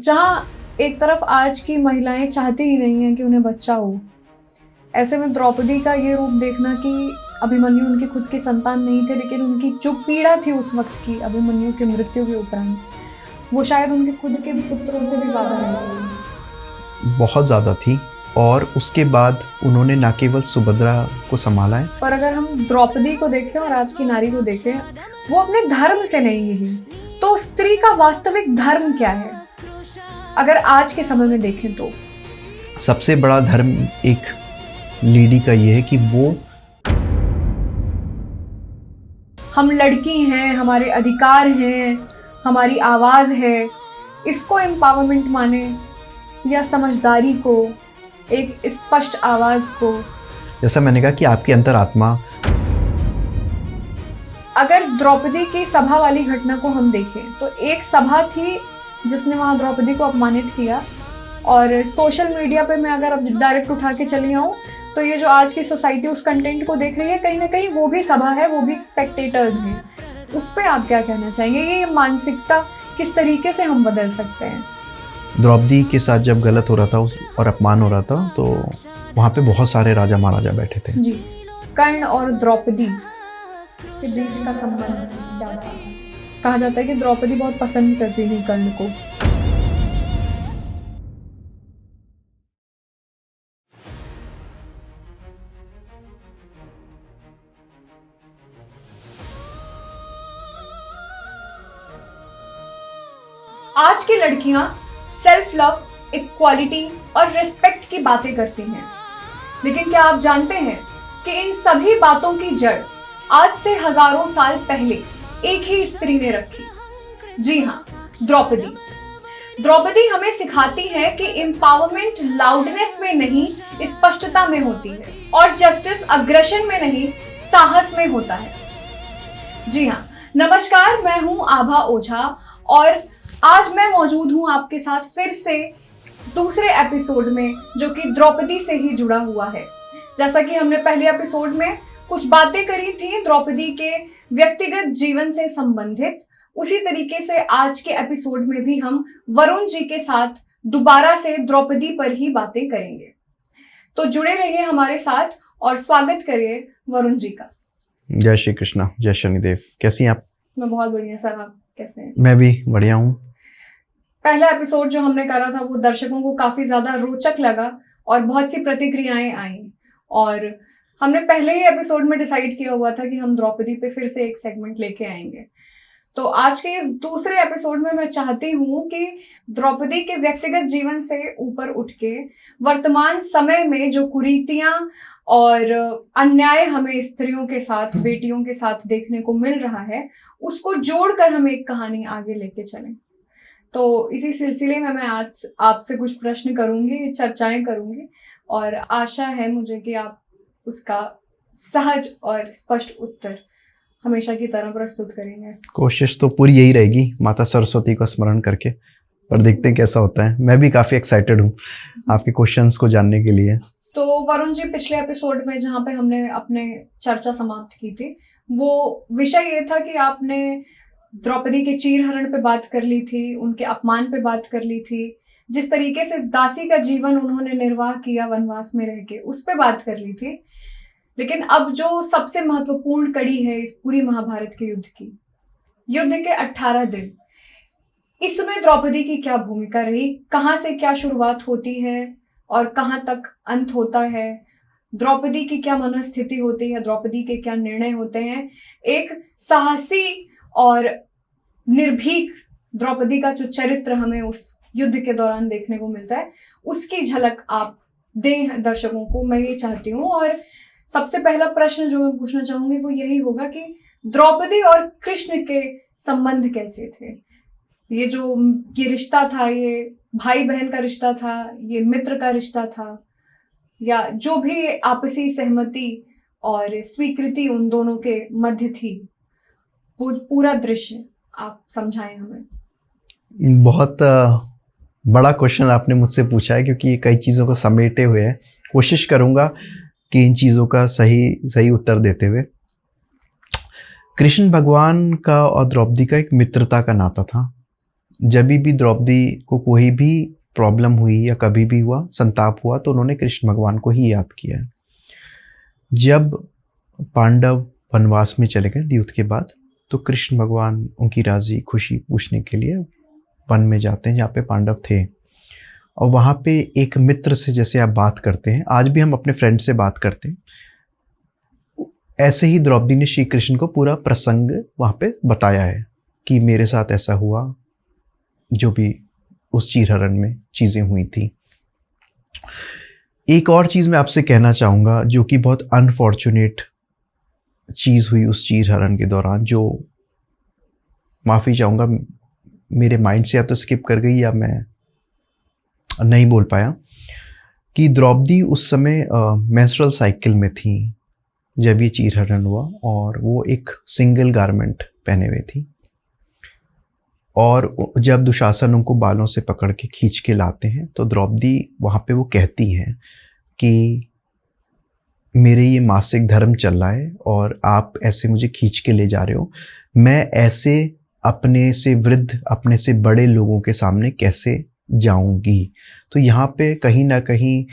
जहाँ एक तरफ आज की महिलाएं चाहती ही नहीं हैं कि उन्हें बच्चा हो, ऐसे में द्रौपदी का ये रूप देखना कि अभिमन्यु उनकी खुद की संतान नहीं थे, लेकिन उनकी जो पीड़ा थी उस वक्त की अभिमन्यु की मृत्यु के उपरांत, वो शायद उनके खुद के पुत्रों से भी ज़्यादा रही, बहुत ज़्यादा थी। और उसके बाद उन्होंने न केवल सुभद्रा को संभाला है, पर अगर हम द्रौपदी को देखें और आज की नारी को देखें, वो अपने धर्म से नहीं हिली। तो स्त्री का वास्तविक धर्म क्या है अगर आज के समय में देखें तो? सबसे बड़ा धर्म एक लेडी का ये है कि वो हम लड़की हैं, हमारे अधिकार हैं, हमारी आवाज़ है, इसको एम्पावरमेंट माने या समझदारी को, एक स्पष्ट आवाज़ को। जैसा मैंने कहा कि आपकी अंतरात्मा। अगर द्रौपदी की सभा वाली घटना को हम देखें तो एक सभा थी जिसने वहाँ द्रौपदी को अपमानित किया, और सोशल मीडिया पे मैं अगर अब डायरेक्ट उठा के चली आऊँ तो ये जो आज की सोसाइटी उस कंटेंट को देख रही है, कहीं ना कहीं वो भी सभा है, वो भी स्पेक्टेटर्स हैं। उस पर आप क्या कहना चाहेंगे? ये मानसिकता किस तरीके से हम बदल सकते हैं? द्रौपदी के साथ जब गलत हो रहा था और अपमान हो रहा था, तो वहाँ पे बहुत सारे राजा महाराजा बैठे थे जी। कर्ण और द्रौपदी के बीच का संबंध क्या था? कहा जाता है कि द्रौपदी बहुत पसंद करती थी कर्ण को। आज की लड़कियां सेल्फ लव, इक्वालिटी और रिस्पेक्ट की बातें करती हैं, लेकिन क्या आप जानते हैं कि इन सभी बातों की जड़ आज से हजारों साल पहले एक ही स्त्री ने रखी? जी हाँ, द्रौपदी। द्रौपदी हमें सिखाती है कि एम्पावरमेंट लाउडनेस में नहीं, स्पष्टता में होती है, और जस्टिस अग्रेशन में नहीं, साहस में होता है। जी हाँ, नमस्कार, मैं हूं आभा ओझा और आज मैं मौजूद हूं आपके साथ फिर से दूसरे एपिसोड में, जो कि द्रौपदी से ही जुड़ा हुआ है। जैसा कि हमने पहले एपिसोड में कुछ बातें करी थी द्रौपदी के व्यक्तिगत जीवन से संबंधित, उसी तरीके से आज के एपिसोड में भी हम वरुण जी के साथ दोबारा से द्रौपदी पर ही बातें करेंगे। तो जुड़े रहिए हमारे साथ और स्वागत करिए वरुण जी का। जय श्री कृष्णा, जय शनिदेव। कैसी हैं आप? मैं बहुत बढ़िया सर, आप कैसे हैं? मैं भी बढ़िया हूँ। पहला एपिसोड जो हमने करा था वो दर्शकों को काफी ज्यादा रोचक लगा और बहुत सी प्रतिक्रियाएं आई, और हमने पहले ही एपिसोड में डिसाइड किया हुआ था कि हम द्रौपदी पे फिर से एक सेगमेंट लेके आएंगे। तो आज के इस दूसरे एपिसोड में मैं चाहती हूँ कि द्रौपदी के व्यक्तिगत जीवन से ऊपर उठ के वर्तमान समय में जो कुरीतियां और अन्याय हमें स्त्रियों के साथ, बेटियों के साथ देखने को मिल रहा है, उसको जोड़कर हम एक कहानी आगे लेके चलें। तो इसी सिलसिले में मैं आज आपसे कुछ प्रश्न करूंगी, चर्चाएं करूंगी, और आशा है मुझे कि आप उसका सहज और स्पष्ट उत्तर हमेशा की तरह प्रस्तुत करेंगे। कोशिश तो पूरी यही रहेगी, माता सरस्वती को स्मरण करके, पर देखते हैं कैसा होता है। मैं भी काफ़ी एक्साइटेड हूँ आपके क्वेश्चंस को जानने के लिए। तो वरुण जी, पिछले एपिसोड में जहाँ पे हमने अपने चर्चा समाप्त की थी, वो विषय ये था कि आपने द्रौपदी के चीरहरण पे बात कर ली थी, उनके अपमान पे बात कर ली थी, जिस तरीके से दासी का जीवन उन्होंने निर्वाह किया वनवास में रह के, उस पे बात कर ली थी। लेकिन अब जो सबसे महत्वपूर्ण कड़ी है इस पूरी महाभारत के युद्ध की, युद्ध के 18 दिन, इसमें द्रौपदी की क्या भूमिका रही? कहाँ से क्या शुरुआत होती है और कहाँ तक अंत होता है? द्रौपदी की क्या मनोस्थिति होती है? द्रौपदी के क्या निर्णय होते हैं? एक साहसी और निर्भीक द्रौपदी का जो चरित्र हमें उस युद्ध के दौरान देखने को मिलता है, उसकी झलक आप दें दर्शकों को, मैं ये चाहती हूँ। और सबसे पहला प्रश्न जो मैं पूछना चाहूंगी वो यही होगा कि द्रौपदी और कृष्ण के संबंध कैसे थे? ये जो ये रिश्ता था, ये भाई बहन का रिश्ता था, ये मित्र का रिश्ता था, या जो भी आपसी सहमति और स्वीकृति उन दोनों के मध्य थी, वो पूरा दृश्य आप समझाएं हमें। बहुत बड़ा क्वेश्चन आपने मुझसे पूछा है, क्योंकि ये कई चीज़ों को समेटे हुए है। कोशिश करूँगा कि इन चीज़ों का सही उत्तर देते हुए। कृष्ण भगवान का और द्रौपदी का एक मित्रता का नाता था। जब भी द्रौपदी को कोई भी प्रॉब्लम हुई या कभी भी हुआ संताप हुआ तो उन्होंने कृष्ण भगवान को ही याद किया है। जब पांडव वनवास में चले गए युद्ध के बाद, तो कृष्ण भगवान उनकी राजी खुशी पूछने के लिए वन में जाते हैं जहाँ पे पांडव थे, और वहाँ पे एक मित्र से जैसे आप बात करते हैं, आज भी हम अपने फ्रेंड से बात करते हैं, ऐसे ही द्रौपदी ने श्री कृष्ण को पूरा प्रसंग वहाँ पे बताया है कि मेरे साथ ऐसा हुआ, जो भी उस चीरहरण में चीज़ें हुई थी। एक और चीज़ मैं आपसे कहना चाहूँगा जो कि बहुत अनफॉर्चुनेट चीज़ हुई उस चीरहरण के दौरान, जो माफ़ी चाहूँगा मेरे माइंड से या तो स्किप कर गई या मैं नहीं बोल पाया, कि द्रौपदी उस समय मेंस्ट्रुअल साइकिल में थी जब ये चीरहरण हुआ, और वो एक सिंगल गारमेंट पहने हुए थी, और जब दुशासन उनको बालों से पकड़ के खींच के लाते हैं तो द्रौपदी वहाँ पे वो कहती हैं कि मेरे ये मासिक धर्म चल रहा है और आप ऐसे मुझे खींच के ले जा रहे हो, मैं ऐसे अपने से वृद्ध, अपने से बड़े लोगों के सामने कैसे जाऊंगी। तो यहाँ पे कहीं ना कहीं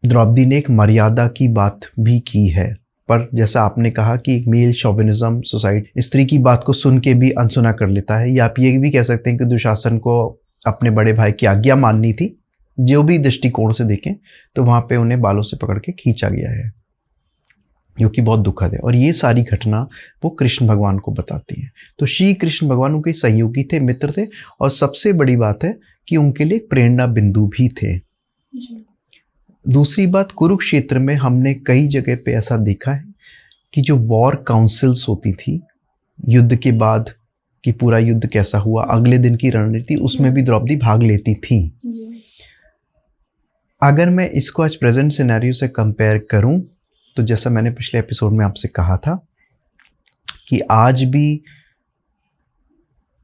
द्रौपदी ने एक मर्यादा की बात भी की है, पर जैसा आपने कहा कि एक मेल शोविनिज्म सोसाइटी स्त्री की बात को सुन के भी अनसुना कर लेता है, या आप ये भी कह सकते हैं कि दुशासन को अपने बड़े भाई की आज्ञा माननी थी, जो भी दृष्टिकोण से देखें तो वहाँ पे उन्हें बालों से पकड़ के खींचा गया है, जो कि बहुत दुखद है। और ये सारी घटना वो कृष्ण भगवान को बताती है। तो श्री कृष्ण भगवान उनके सहयोगी थे, मित्र थे, और सबसे बड़ी बात है कि उनके लिए एक प्रेरणा बिंदु भी थे जी। दूसरी बात, कुरुक्षेत्र में हमने कई जगह पे ऐसा देखा है कि जो वॉर काउंसिल्स होती थी युद्ध के बाद, कि पूरा युद्ध कैसा हुआ, अगले दिन की रणनीति, उसमें भी द्रौपदी भाग लेती थी। जी। अगर मैं इसको आज प्रेजेंट सिनेरियो से कंपेयर करूं, तो जैसा मैंने पिछले एपिसोड में आपसे कहा था कि आज भी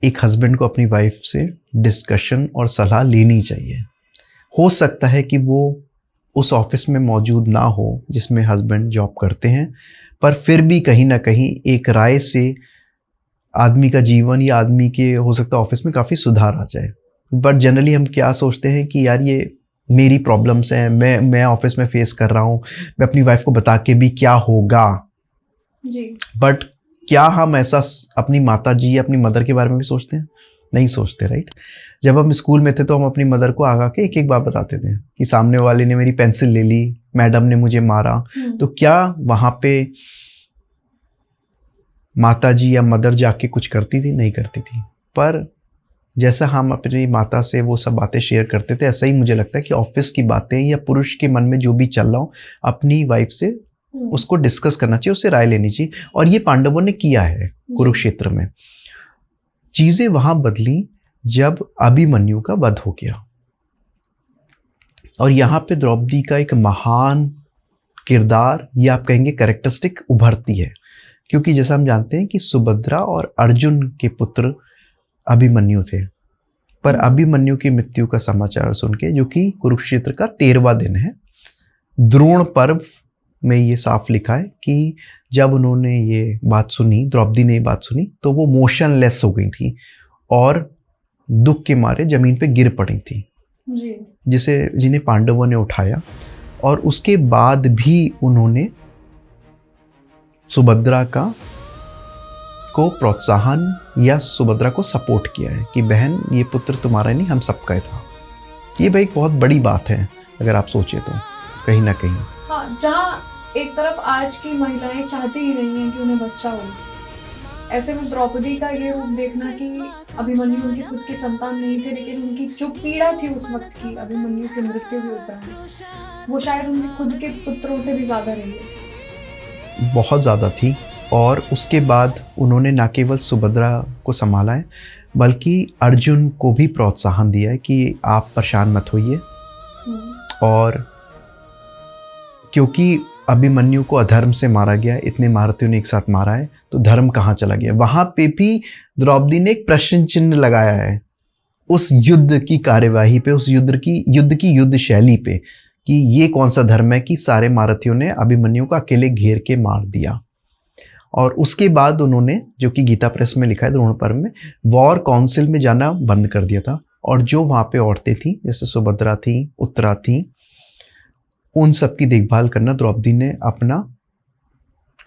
एक हस्बैंड को अपनी वाइफ से डिस्कशन और सलाह लेनी चाहिए। हो सकता है कि वो उस ऑफिस में मौजूद ना हो जिसमें हस्बैंड जॉब करते हैं, पर फिर भी कहीं ना कहीं एक राय से आदमी का जीवन या आदमी के हो सकता है ऑफिस में काफ़ी सुधार आ जाए। बट जनरली हम क्या सोचते हैं कि यार ये मेरी प्रॉब्लम्स हैं, मैं ऑफिस में फेस कर रहा हूँ, मैं अपनी वाइफ को बता के भी क्या होगा। जी। बट क्या हम ऐसा अपनी माता जी या अपनी मदर के बारे में भी सोचते हैं? नहीं सोचते, राइट। जब हम स्कूल में थे तो हम अपनी मदर को आगा के एक एक बात बताते थे कि सामने वाले ने मेरी पेंसिल ले ली, मैडम ने मुझे मारा। तो क्या वहाँ पे माता जी या मदर जाके कुछ करती थी? नहीं करती थी। पर जैसा हम अपनी माता से वो सब बातें शेयर करते थे, ऐसा ही मुझे लगता है कि ऑफिस की बातें या पुरुष के मन में जो भी चल रहा हो, अपनी वाइफ से उसको डिस्कस करना चाहिए, उससे राय लेनी चाहिए। और ये पांडवों ने किया है कुरुक्षेत्र में। चीजें वहां बदली जब अभिमन्यु का वध हो गया, और यहाँ पे द्रौपदी का एक महान किरदार या आप कहेंगे कैरेक्टरिस्टिक उभरती है, क्योंकि जैसा हम जानते हैं कि सुभद्रा और अर्जुन के पुत्र अभिमन्यु थे, पर अभिमन्यु की मृत्यु का समाचार सुन के, जो कि कुरुक्षेत्र का 13वां दिन है, द्रोण पर्व में ये साफ लिखा है कि जब उन्होंने ये बात सुनी, द्रौपदी ने ये बात सुनी, तो वो मोशनलेस हो गई थी और दुख के मारे जमीन पे गिर पड़ी थी जी। जिन्हें पांडवों ने उठाया, और उसके बाद भी उन्होंने सुभद्रा को प्रोत्साहन या सुभद्रा को सपोर्ट किया है कि बहन ये पुत्र तुम्हारा नहीं, हम सबका था। ये भाई एक बहुत बड़ी बात है अगर आप सोचे तो, कहीं ना कहीं। हाँ, जहाँ एक तरफ आज की महिलाएं चाहती ही नहीं है कि उन्हें बच्चा हो, ऐसे में द्रौपदी का ये रूप देखना कि अभिमन्यु उनकी खुद की संतान नहीं थे, लेकिन उनकी जो पीड़ा थी उस वक्त की, अभिमन्यु की मृत्यु के उपरांत, वो शायद उनके खुद के पुत्रों से भी ज्यादा रही है, बहुत ज़्यादा थी। और उसके बाद उन्होंने न केवल सुभद्रा को संभाला है, बल्कि अर्जुन को भी प्रोत्साहन दिया है कि आप परेशान मत होइए। और क्योंकि अभिमन्यु को अधर्म से मारा गया, इतने महारथियों ने एक साथ मारा है, तो धर्म कहाँ चला गया? वहाँ पे भी द्रौपदी ने एक प्रश्न चिन्ह लगाया है उस युद्ध की कार्यवाही पे, उस युद्ध की युद्ध शैली पे, कि ये कौन सा धर्म है कि सारे महारथियों ने अभिमन्यु को अकेले घेर के मार दिया। और उसके बाद उन्होंने, जो कि गीता प्रेस में लिखा है द्रोण पर्व में, वॉर काउंसिल में जाना बंद कर दिया था। और जो वहाँ पे औरतें थी, जैसे सुभद्रा थी, उत्तरा थी, उन सब की देखभाल करना द्रौपदी ने अपना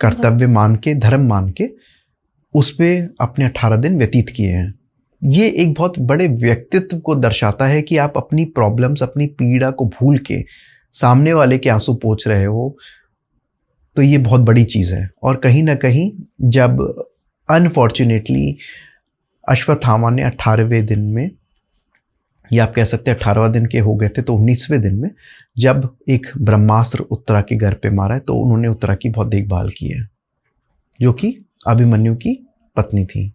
कर्तव्य मान के, धर्म मान के उस पर अपने 18 दिन व्यतीत किए हैं। ये एक बहुत बड़े व्यक्तित्व को दर्शाता है कि आप अपनी प्रॉब्लम्स, अपनी पीड़ा को भूल के सामने वाले के आंसू पोंछ रहे हो, तो ये बहुत बड़ी चीज़ है। और कहीं ना कहीं जब अनफॉर्चुनेटली अश्वत्थामा ने 18वें दिन में, या आप कह सकते हैं 18वां दिन के हो गए थे, तो 19वें दिन में जब एक ब्रह्मास्त्र उत्तरा के घर पे मारा है, तो उन्होंने उत्तरा की बहुत देखभाल की है, जो कि अभिमन्यु की पत्नी थी।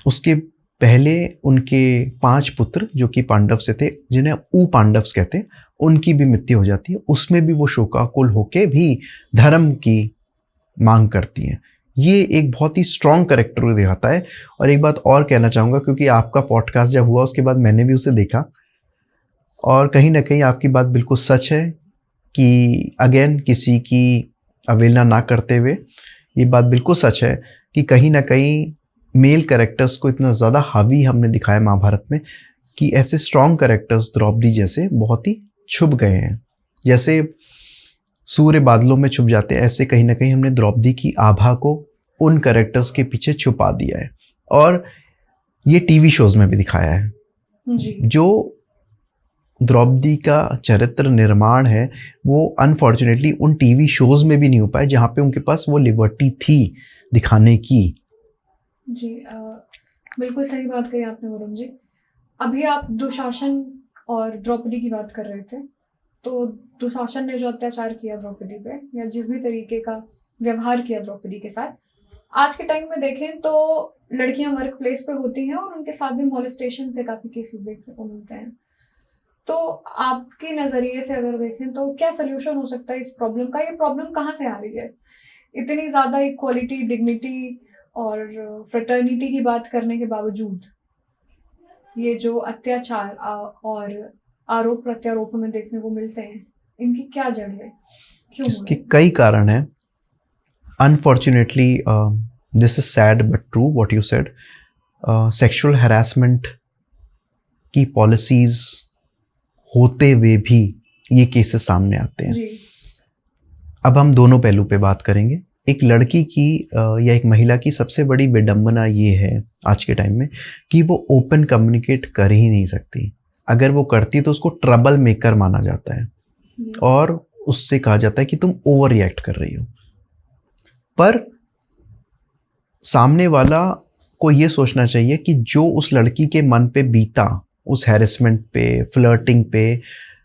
उसके पहले उनके 5 पुत्र जो कि पांडव से थे, जिन्हें ऊ पांडव्स कहते हैं, उनकी भी मृत्यु हो जाती है। उसमें भी वो शोकाकुल होके भी धर्म की मांग करती हैं। ये एक बहुत ही स्ट्रॉन्ग कैरेक्टर दिखाता है। और एक बात और कहना चाहूँगा, क्योंकि आपका पॉडकास्ट जब हुआ उसके बाद मैंने भी उसे देखा, और कहीं ना कहीं आपकी बात बिल्कुल सच है कि अगेन किसी की अवहेलना ना करते हुए, ये बात बिल्कुल सच है कि कहीं ना कहीं मेल कैरेक्टर्स को इतना ज़्यादा हावी हमने दिखाया महाभारत में कि ऐसे स्ट्रॉन्ग कैरेक्टर्स द्रौपदी जैसे बहुत ही छुप गए हैं। जैसे सूर्य बादलों में छुप जाते हैं, ऐसे कहीं ना कहीं हमने द्रौपदी की आभा को उन कैरेक्टर्स के पीछे छुपा दिया है। और ये टीवी शोज में भी दिखाया है जी। जो द्रौपदी का चरित्र निर्माण है वो अनफॉर्चुनेटली उन टीवी शोज में भी नहीं हो पाया, जहाँ पे उनके पास वो लिबर्टी थी दिखाने की। जी, बिल्कुल सही बात कही आपने वरुण जी। अभी आप दुशासन और द्रौपदी की बात कर रहे थे, तो दुशासन ने जो अत्याचार किया द्रौपदी पे, या जिस भी तरीके का व्यवहार किया द्रौपदी के साथ, आज के टाइम में देखें तो लड़कियां वर्क प्लेस पे होती हैं और उनके साथ भी मॉलेस्टेशन के काफ़ी केसेस देखने को मिलते हैं। तो आपके नज़रिए से अगर देखें तो क्या सोल्यूशन हो सकता है इस प्रॉब्लम का? ये प्रॉब्लम कहाँ से आ रही है? इतनी ज़्यादा इक्वालिटी, डिग्निटी और फ्रेटर्निटी की बात करने के बावजूद ये जो अत्याचार और आरोप प्रत्यारोप में देखने को मिलते हैं, इनकी क्या जड़ है? क्यों हो इसके रहे हैं? कई कारण हैं। Unfortunately this is sad but true what you said. Sexual harassment की पॉलिसीज होते हुए भी ये केसेस सामने आते हैं। जी, अब हम दोनों पहलू पे बात करेंगे। एक लड़की की या एक महिला की सबसे बड़ी विडंबना ये है आज के टाइम में कि वो ओपन कम्युनिकेट कर ही नहीं सकती। अगर वो करती तो उसको ट्रबल मेकर माना जाता है जी, और उससे कहा जाता है कि तुम ओवर रिएक्ट कर रही हो। पर सामने वाला को ये सोचना चाहिए कि जो उस लड़की के मन पे बीता, उस हैरेसमेंट पे, फ्लर्टिंग पे,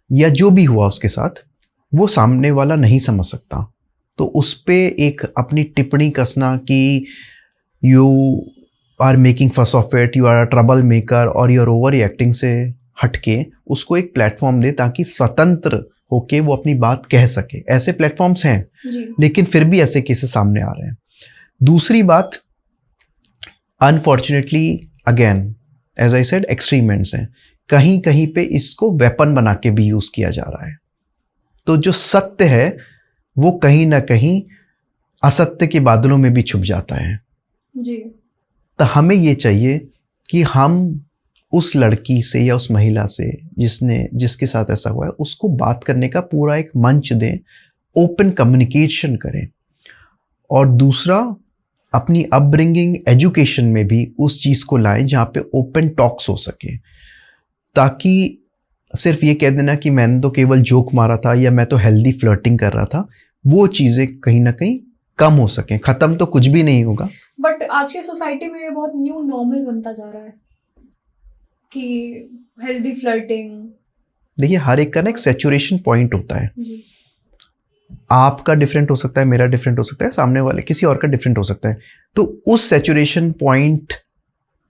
या जो भी हुआ उसके साथ, वो सामने वाला नहीं समझ सकता। तो उस पे एक अपनी टिप्पणी कसना कि you are making fuss of it, you are a troublemaker और यू आर ओवर रिएक्टिंग से हटके उसको एक प्लेटफॉर्म दे ताकि स्वतंत्र होके वो अपनी बात कह सके। ऐसे प्लेटफॉर्म्स हैं, जी, लेकिन फिर भी ऐसे केसेस सामने आ रहे हैं। दूसरी बात, unfortunately again as I said, extreme ends हैं। कहीं कहीं पे इसको वेपन बना के भी यूज किया जा रहा है। तो जो सत्य है वो कहीं ना कहीं असत्य के बादलों में भी छुप जाता है। जी, तो हमें ये चाहिए कि हम उस लड़की से या उस महिला से जिसके साथ ऐसा हुआ है उसको बात करने का पूरा एक मंच दें, ओपन कम्युनिकेशन करें। और दूसरा, अपनी अपब्रिंगिंग, एजुकेशन में भी उस चीज़ को लाएं जहाँ पे ओपन टॉक्स हो सके, ताकि सिर्फ ये कह देना कि मैंने तो केवल जोक मारा था या मैं तो हेल्दी फ्लर्टिंग कर रहा था, वो चीज़ें कहीं ना कहीं कम हो सकें। ख़त्म तो कुछ भी नहीं होगा, बट आज की सोसाइटी में ये बहुत न्यू नॉर्मल बनता जा रहा है कि हेल्दी फ्लर्टिंग। देखिए हर एक का ना एक सैचुरेशन पॉइंट होता है। जी, आपका डिफरेंट हो सकता है, मेरा डिफरेंट हो सकता है, सामने वाले किसी और का डिफरेंट हो सकता है। तो उस सैचुरेशन पॉइंट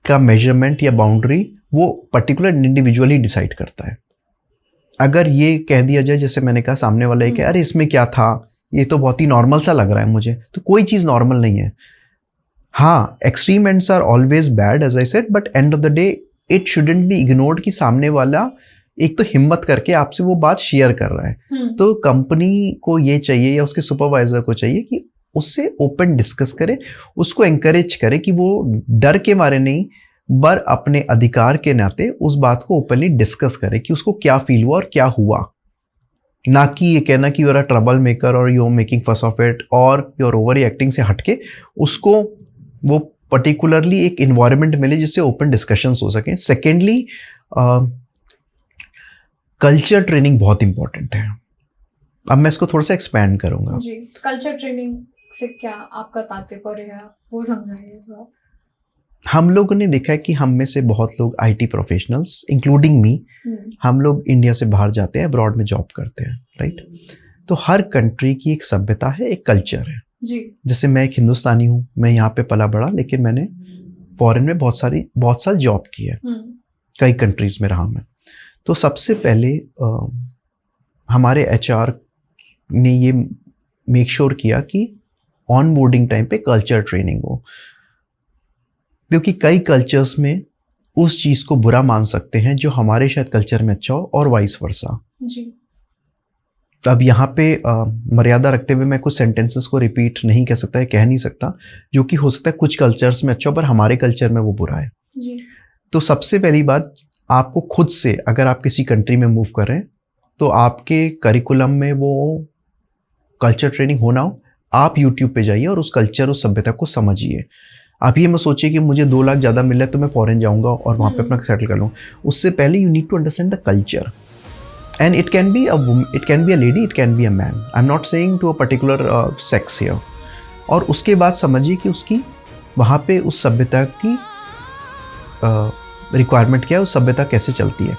का मेजरमेंट या बाउंड्री वो पर्टिकुलर इंडिविजुअली डिसाइड करता है। अगर ये कह दिया जाए, जैसे मैंने कहा, सामने वाला ये कहे अरे इसमें क्या था, ये तो बहुत ही नॉर्मल सा लग रहा है मुझे, तो कोई चीज़ नॉर्मल नहीं है। हाँ, extreme ends are always bad as I said, but end of the day it shouldn't be ignored कि सामने वाला एक तो हिम्मत करके आपसे वो बात शेयर कर रहा है। तो कंपनी को ये चाहिए या उसके सुपरवाइजर को चाहिए कि उससे ओपन डिस्कस करे, उसको एंकरेज करे कि वो डर के मारे नहीं, पर अपने अधिकार के नाते उस बात को ओपनली डिस्कस करे कि उसको क्या फील हुआ और क्या हुआ, ना कि ये कहना कि you are a troublemaker और you are making fuss of it और यू आर ओवर रिएक्टिंग से हटके उसको वो पर्टिकुलरली एक इन्वायरमेंट मिले जिससे ओपन डिस्कशंस हो सकें। सेकेंडली, कल्चर ट्रेनिंग बहुत इंपॉर्टेंट है। अब मैं इसको थोड़ा सा एक्सपैंड करूंगा। जी, कल्चर ट्रेनिंग से क्या आपका तात्पर्य है, वो समझाइए थोड़ा। हम लोगों ने देखा है कि हम में से बहुत लोग आईटी प्रोफेशनल्स इंक्लूडिंग मी, हम लोग इंडिया से बाहर जाते हैं, अब्रॉड में जॉब करते हैं, राइट। तो हर कंट्री की एक सभ्यता है, एक कल्चर है जी। जैसे मैं एक हिंदुस्तानी हूँ, मैं यहाँ पे पला बड़ा, लेकिन मैंने फॉरेन में बहुत साल जॉब की है, कई कंट्रीज में रहा मैं। तो सबसे पहले हमारे एचआर ने ये मेक श्योर किया कि ऑन बोर्डिंग टाइम पे कल्चर ट्रेनिंग हो, क्योंकि कई कल्चर्स में उस चीज़ को बुरा मान सकते हैं जो हमारे शायद कल्चर में अच्छा हो, और वाइस वर्सा। जी। अब यहाँ पे मर्यादा रखते हुए मैं कुछ सेंटेंसेस को रिपीट नहीं कर सकता, कह नहीं सकता, जो कि हो सकता है कुछ कल्चर्स में अच्छा हो पर हमारे कल्चर में वो बुरा है। जी। तो सबसे पहली बात, आपको खुद से, अगर आप किसी कंट्री में मूव कर रहे हैं तो आपके करिकुलम में वो कल्चर ट्रेनिंग होना हो, आप यूट्यूब पे जाइए और उस कल्चर, उस सभ्यता को समझिए। आप ये मत सोचिए कि मुझे 2 लाख ज़्यादा मिल रहा है तो मैं फॉरेन जाऊँगा और वहाँ पे अपना सेटल कर लूँ। उससे पहले you need to understand the culture, and it can be a lady, it can be a man, I am not saying to a particular sex here. और उसके बाद समझिए कि उसकी वहाँ पे उस सभ्यता की रिक्वायरमेंट क्या है, उस सभ्यता कैसे चलती है।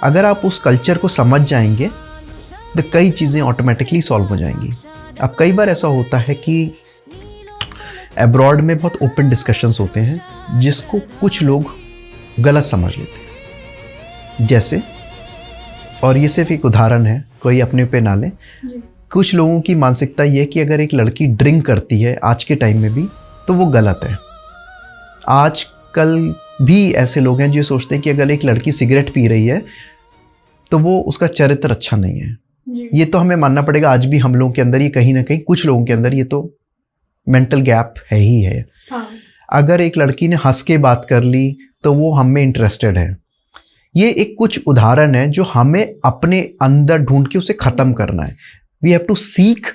अगर आप उस कल्चर को समझ जाएंगे तो कई चीज़ें ऑटोमेटिकली सॉल्व हो जाएंगी। अब कई बार ऐसा होता है कि अब्रॉड में बहुत ओपन डिस्कशंस होते हैं जिसको कुछ लोग गलत समझ लेते हैं, जैसे, और ये सिर्फ एक उदाहरण है, कोई अपने पे ना ले। कुछ लोगों की मानसिकता ये है कि अगर एक लड़की ड्रिंक करती है आज के टाइम में भी तो वो गलत है। आजकल भी ऐसे लोग हैं जो सोचते हैं कि अगर एक लड़की सिगरेट पी रही है तो वो उसका चरित्र अच्छा नहीं है। ये तो हमें मानना पड़ेगा, आज भी हम लोगों के अंदर ये कहीं ना कहीं, कुछ लोगों के अंदर ये तो मेंटल गैप है ही है। हाँ। अगर एक लड़की ने हंस के बात कर ली तो वो हम में इंटरेस्टेड है। ये एक कुछ उदाहरण है जो हमें अपने अंदर ढूंढ के उसे खत्म करना है। We have to seek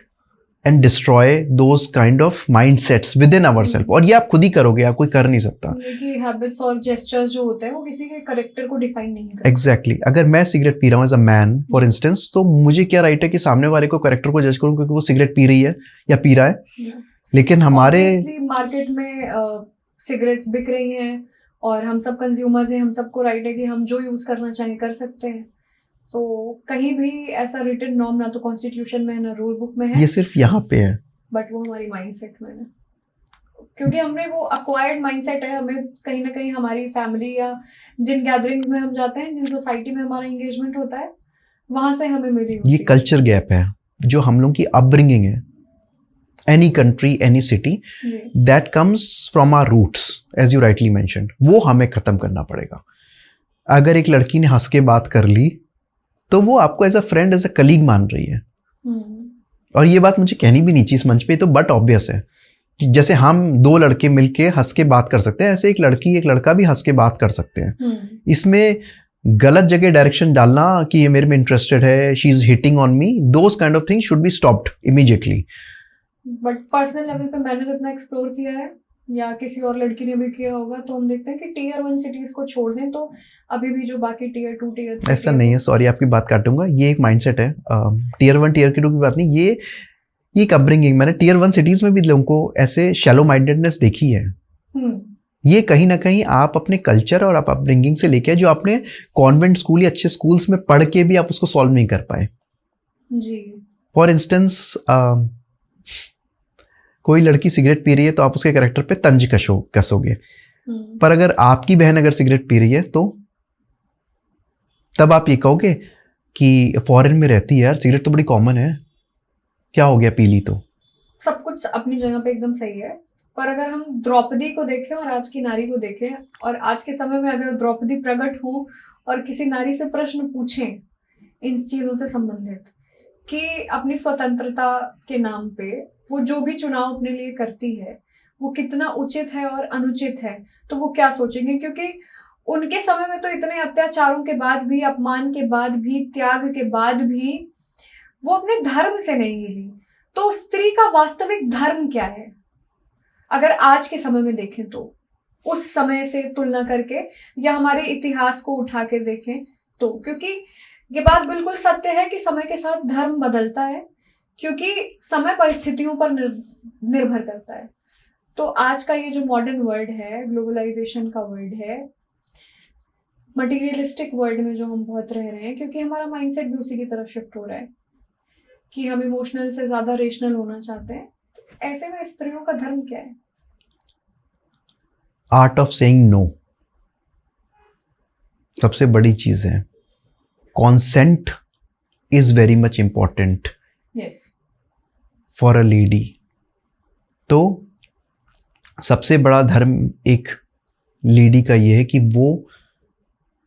and destroy those kind of mindsets within ourself, और ये आप खुद ही करोगे, आप कोई कर नहीं सकता। ये हैबिट्स और जेस्चर्स जो होते हैं वो किसी के कैरेक्टर को डिफाइन नहीं करते। एग्जैक्टली। अगर मैं सिगरेट पी रहा हूँ as a man for instance, तो मुझे क्या राइट है कि सामने वाले को कैरेक्टर को जज करूँ क्योंकि वो सिगरेट पी रही है या पी रहा है। लेकिन हमारे मार्केट में सिगरेट्स बिक रही हैं और हम सब कंज्यूमर्स हैं, हम सबको राइट है कि हम जो यूज करना चाहें कर सकते हैं। तो कहीं भी ऐसा रिटन नॉर्म ना तो कॉन्स्टिट्यूशन में है ना रूल बुक में है, ये सिर्फ यहाँ पे है, बट वो हमारी माइंडसेट में है, क्योंकि हमने वो अक्वायर्ड माइंडसेट है। हमें कहीं ना कहीं हमारी फैमिली या जिन गैदरिंग्स में हम जाते हैं, जिन सोसाइटी में हमारा एंगेजमेंट होता है, वहां से हमें मिली होती ये कल्चर गैप है जो हम लोग की अपब्रिंगिंग है। Any country, any city, that comes from our roots, as you rightly mentioned, वो हमें खत्म करना पड़ेगा। अगर एक लड़की ने हंस के बात कर ली तो वो आपको as a friend, as a colleague मान रही है। और ये बात मुझे कहनी भी नहीं चाहिए इस मंच पे, तो बट ऑब्वियस है कि जैसे हम 2 लड़के मिलके हंस के बात कर सकते हैं, ऐसे एक लड़की एक लड़का भी हंस के बात कर सकते हैं। इसमें गलत जगह डायरेक्शन डालना कि ये मेरे में इंटरेस्टेड है, she is hitting on me, those kind of things should be stopped immediately. But personal level पे मैंने जितना एक्सप्लोर किया है या किसी और लड़की ने भी किया होगा, तो हम देखते हैं कि टियर 1 सिटीज को छोड़ दें तो अभी भी जो बाकी टियर 2, टियर 3, ऐसा नहीं है, सॉरी आपकी बात काटूंगा, ये एक माइंडसेट है। टियर 1, टियर 2 की बात नहीं, ये एक अपब्रिंगिंग। मैंने टियर 1 सिटीज में भी लोगों को ऐसे शैलो माइंडेडनेस देखी है। ये कहीं ना कहीं आप अपने कल्चर और आप अपब्रिंगिंग से लेके, जो आपने कॉन्वेंट स्कूल या अच्छे स्कूल्स में पढ़ के भी आप उसको सॉल्व नहीं कर पाए। जी। फॉर इंस्टेंस, कोई लड़की सिगरेट पी रही है तो आप उसके कैरेक्टर पे तंज कसोगे, पर अगर आपकी बहन अगर सिगरेट पी रही है तो तब आप ये कहोगे कि फॉरेन में रहती है यार, सिगरेट तो बड़ी कॉमन है, क्या हो गया पी ली तो। सब कुछ अपनी जगह पे एकदम सही है, पर अगर हम द्रौपदी को देखें और आज की नारी को देखें, और आज के समय में अगर द्रौपदी प्रकट हो और किसी नारी से प्रश्न पूछें इन चीजों से संबंधित कि अपनी स्वतंत्रता के नाम पे वो जो भी चुनाव अपने लिए करती है वो कितना उचित है और अनुचित है, तो वो क्या सोचेंगे, क्योंकि उनके समय में तो इतने अत्याचारों के बाद भी, अपमान के बाद भी, त्याग के बाद भी वो अपने धर्म से नहीं हिली। तो स्त्री का वास्तविक धर्म क्या है अगर आज के समय में देखें तो, उस समय से तुलना करके या हमारे इतिहास को उठा के देखें तो, क्योंकि ये बात बिल्कुल सत्य है कि समय के साथ धर्म बदलता है, क्योंकि समय परिस्थितियों पर निर्भर करता है। तो आज का ये जो मॉडर्न वर्ल्ड है, ग्लोबलाइजेशन का वर्ल्ड है, मटीरियलिस्टिक वर्ल्ड में जो हम बहुत रह रहे हैं, क्योंकि हमारा माइंडसेट भी उसी की तरफ शिफ्ट हो रहा है कि हम इमोशनल से ज्यादा रेशनल होना चाहते हैं। तो ऐसे में स्त्रियों का धर्म क्या है? आर्ट ऑफ सेइंग नो सबसे बड़ी चीज है। Consent is very much important yes for a lady. तो सबसे बड़ा धर्म एक लेडी का ये है कि वो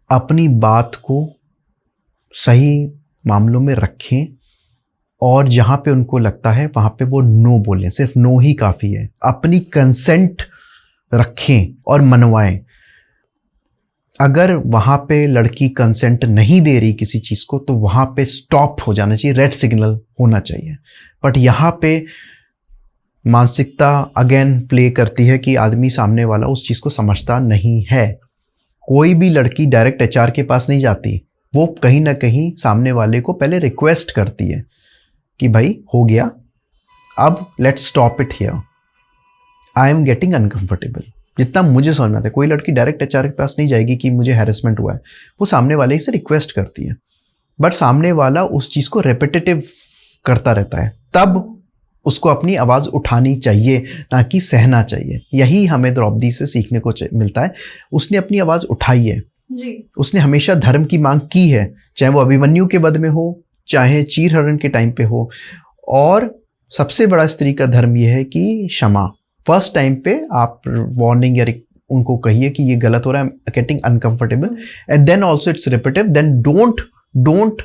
अपनी बात को सही मामलों में रखें और जहां पे उनको लगता है वहां पे वो नो बोलें, सिर्फ नो ही काफी है। अपनी कंसेंट रखें और मनवाएं। अगर वहां पे लड़की कंसेंट नहीं दे रही किसी चीज को तो वहां पे स्टॉप हो जाना चाहिए, रेड सिग्नल होना चाहिए। बट यहाँ पे मानसिकता अगेन प्ले करती है कि आदमी सामने वाला उस चीज को समझता नहीं है। कोई भी लड़की डायरेक्ट एचआर के पास नहीं जाती, वो कहीं ना कहीं सामने वाले को पहले रिक्वेस्ट करती है कि भाई हो गया, अब let's stop it here, I am getting uncomfortable. जितना मुझे समझ में आता है, कोई लड़की डायरेक्ट एचआर के पास नहीं जाएगी कि मुझे हैरेसमेंट हुआ है, वो सामने वाले से रिक्वेस्ट करती है। बट सामने वाला उस चीज को रेपिटेटिव करता रहता है, तब उसको अपनी आवाज उठानी चाहिए, ना कि सहना चाहिए। यही हमें द्रौपदी से सीखने को मिलता है। उसने अपनी आवाज उठाई है जी। उसने हमेशा धर्म की मांग की है, चाहे वो अभिमन्यु के वध में हो, चाहे चीरहरण के टाइम पे हो। और सबसे बड़ा स्त्री का धर्म यह है कि क्षमा। फर्स्ट टाइम पे आप वार्निंग या उनको कहिए कि ये गलत हो रहा है, getting uncomfortable, and then also it's repetitive, then don't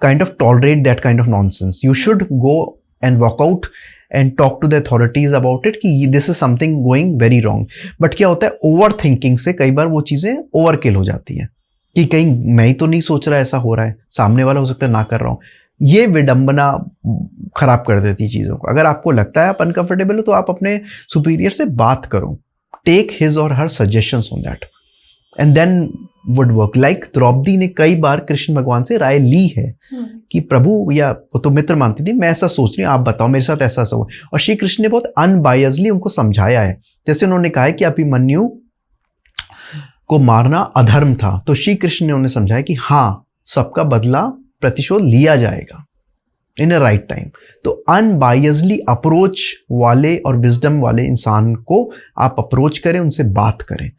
kind of tolerate that kind of nonsense. You should go and walk out and talk to the authorities about it कि this is something going very wrong. But क्या होता है, over thinking से कई बार वो चीजें over किल हो जाती है कि कहीं मैं ही तो नहीं सोच रहा ऐसा हो रहा है, सामने वाला हो सकता है ना कर रहा हूँ। ये विडंबना खराब कर देती है चीजों को। अगर आपको लगता है आप अनकंफर्टेबल हो तो आप अपने सुपीरियर से बात करो, टेक हिज और her suggestions on that and then would work. Like Draupadi ने कई बार कृष्ण भगवान से राय ली है कि प्रभु, या वो तो मित्र मानती थी, मैं ऐसा सोच रही हूँ, आप बताओ मेरे साथ ऐसा हुआ। और श्री कृष्ण ने बहुत अनबायसली उनको समझाया है। जैसे उन्होंने कहा है कि अभिमन्यु को मारना अधर्म था, तो श्री कृष्ण ने उन्हें समझाया कि हाँ, सबका बदला प्रतिशोध लिया जाएगा इन अ राइट टाइम। तो अनबायसली अप्रोच वाले और विजडम वाले इंसान को आप अप्रोच करें, उनसे बात करें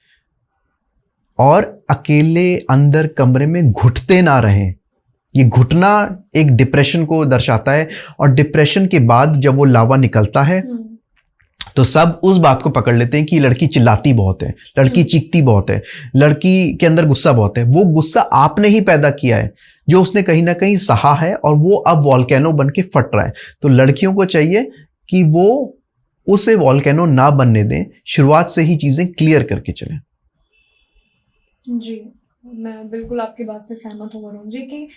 और अकेले अंदर कमरे में घुटते ना रहें। ये घुटना एक डिप्रेशन को दर्शाता है, और डिप्रेशन के बाद जब वो लावा निकलता है तो सब उस बात को पकड़ लेते हैं कि लड़की चिल्लाती बहुत है, लड़की चीखती बहुत है, लड़की के अंदर गुस्सा बहुत है। वो गुस्सा आपने ही पैदा किया है, जो उसने कहीं ना कहीं सहा है, और वो अब वॉल्केनो बन के फट रहा है। तो लड़कियों को चाहिए कि वो उसे वॉल्केनो ना बनने दें, शुरुआत से ही चीजें क्लियर करके चलें। जी, मैं बिल्कुल आपकी बात से सहमत हूँ वरुण जी कि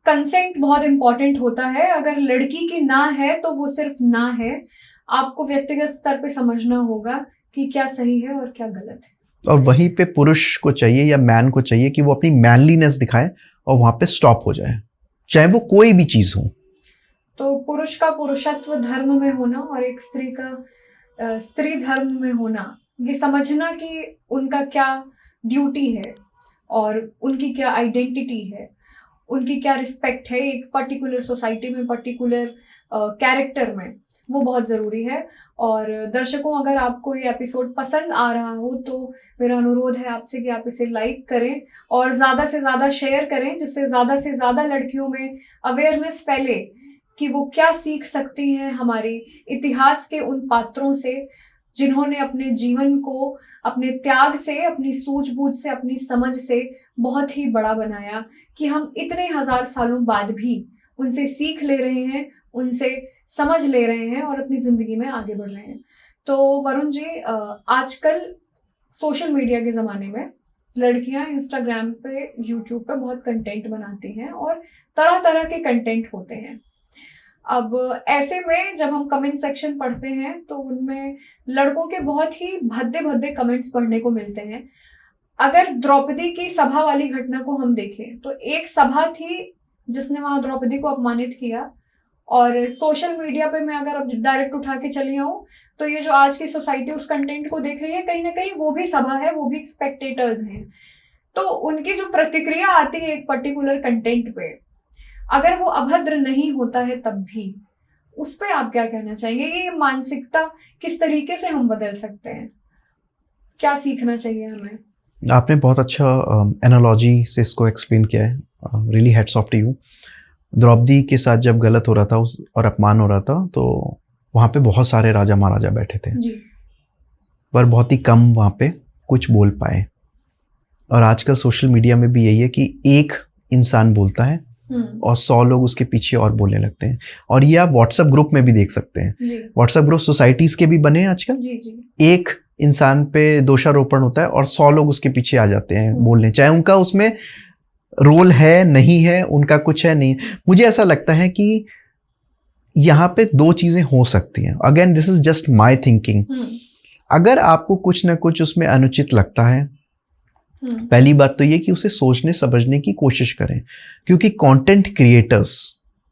कंसेंट बहुत इंपॉर्टेंट होता है। अगर लड़की की ना है तो वो सिर्फ ना है, आपको व्यक्तिगत स्तर पे समझना होगा कि क्या सही है और क्या गलत है। और वहीं पे पुरुष को चाहिए या मैन को चाहिए कि वो अपनी मैनलीनेस दिखाए और वहां पे स्टॉप हो जाए, चाहे वो कोई भी चीज हो। तो पुरुष का पुरुषत्व धर्म में होना और एक स्त्री का स्त्री धर्म में होना, ये समझना कि उनका क्या ड्यूटी है और उनकी क्या आइडेंटिटी है, उनकी क्या रिस्पेक्ट है एक पर्टिकुलर सोसाइटी में, पर्टिकुलर कैरेक्टर में, वो बहुत ज़रूरी है। और दर्शकों, अगर आपको ये एपिसोड पसंद आ रहा हो तो मेरा अनुरोध है आपसे कि आप इसे लाइक करें और ज़्यादा से ज़्यादा शेयर करें, जिससे ज़्यादा से ज़्यादा लड़कियों में अवेयरनेस फैले कि वो क्या सीख सकती हैं हमारे इतिहास के उन पात्रों से जिन्होंने अपने जीवन को अपने त्याग से, अपनी सूझबूझ से, अपनी समझ से बहुत ही बड़ा बनाया कि हम इतने हजार सालों बाद भी उनसे सीख ले रहे हैं, उनसे समझ ले रहे हैं और अपनी ज़िंदगी में आगे बढ़ रहे हैं। तो वरुण जी, आजकल सोशल मीडिया के ज़माने में लड़कियां इंस्टाग्राम पे, यूट्यूब पे बहुत कंटेंट बनाती हैं और तरह तरह के कंटेंट होते हैं। अब ऐसे में जब हम कमेंट सेक्शन पढ़ते हैं तो उनमें लड़कों के बहुत ही भद्दे भद्दे कमेंट्स पढ़ने को मिलते हैं। अगर द्रौपदी की सभा वाली घटना को हम देखें तो एक सभा थी जिसने वहां द्रौपदी को अपमानित किया, और सोशल मीडिया पे मैं अगर अब डायरेक्ट उठा के चली आऊँ तो ये जो आज की सोसाइटी उस कंटेंट को देख रही है, कहीं ना कहीं वो भी सभा है, वो भी स्पेक्टेटर्स हैं। तो उनकी जो प्रतिक्रिया आती है एक पर्टिकुलर कंटेंट पे, अगर वो अभद्र नहीं होता है तब भी, उस पे आप क्या कहना चाहेंगे? ये मानसिकता किस तरीके से हम बदल सकते हैं? क्या सीखना चाहिए हमें? आपने बहुत अच्छा एनालॉजी से इसको एक्सप्लेन किया है। Really hats off to you. Draupadi के साथ जब गलत हो रहा था और अपमान हो रहा था तो वहाँ पे बहुत सारे राजा महाराजा बैठे थे जी। पर बहुत ही कम वहाँ पे कुछ बोल पाए। और आजकल सोशल मीडिया में भी यही है कि एक इंसान बोलता है और 100 लोग उसके पीछे और बोलने लगते हैं। और ये आप व्हाट्सएप ग्रुप में भी देख सकते हैं। व्हाट्सएप ग्रुप सोसाइटीज़ के भी बने हैं आजकल। जी जी। एक इंसान पे दोषारोपण होता है और 100 लोग उसके पीछे आ जाते हैं बोलने, चाहे उनका उसमें रोल है नहीं है, उनका कुछ है नहीं। मुझे ऐसा लगता है कि यहाँ पे दो चीज़ें हो सकती हैं। Again this is just my thinking. अगर आपको कुछ ना कुछ उसमें अनुचित लगता है, पहली बात तो ये कि उसे सोचने समझने की कोशिश करें, क्योंकि कंटेंट क्रिएटर्स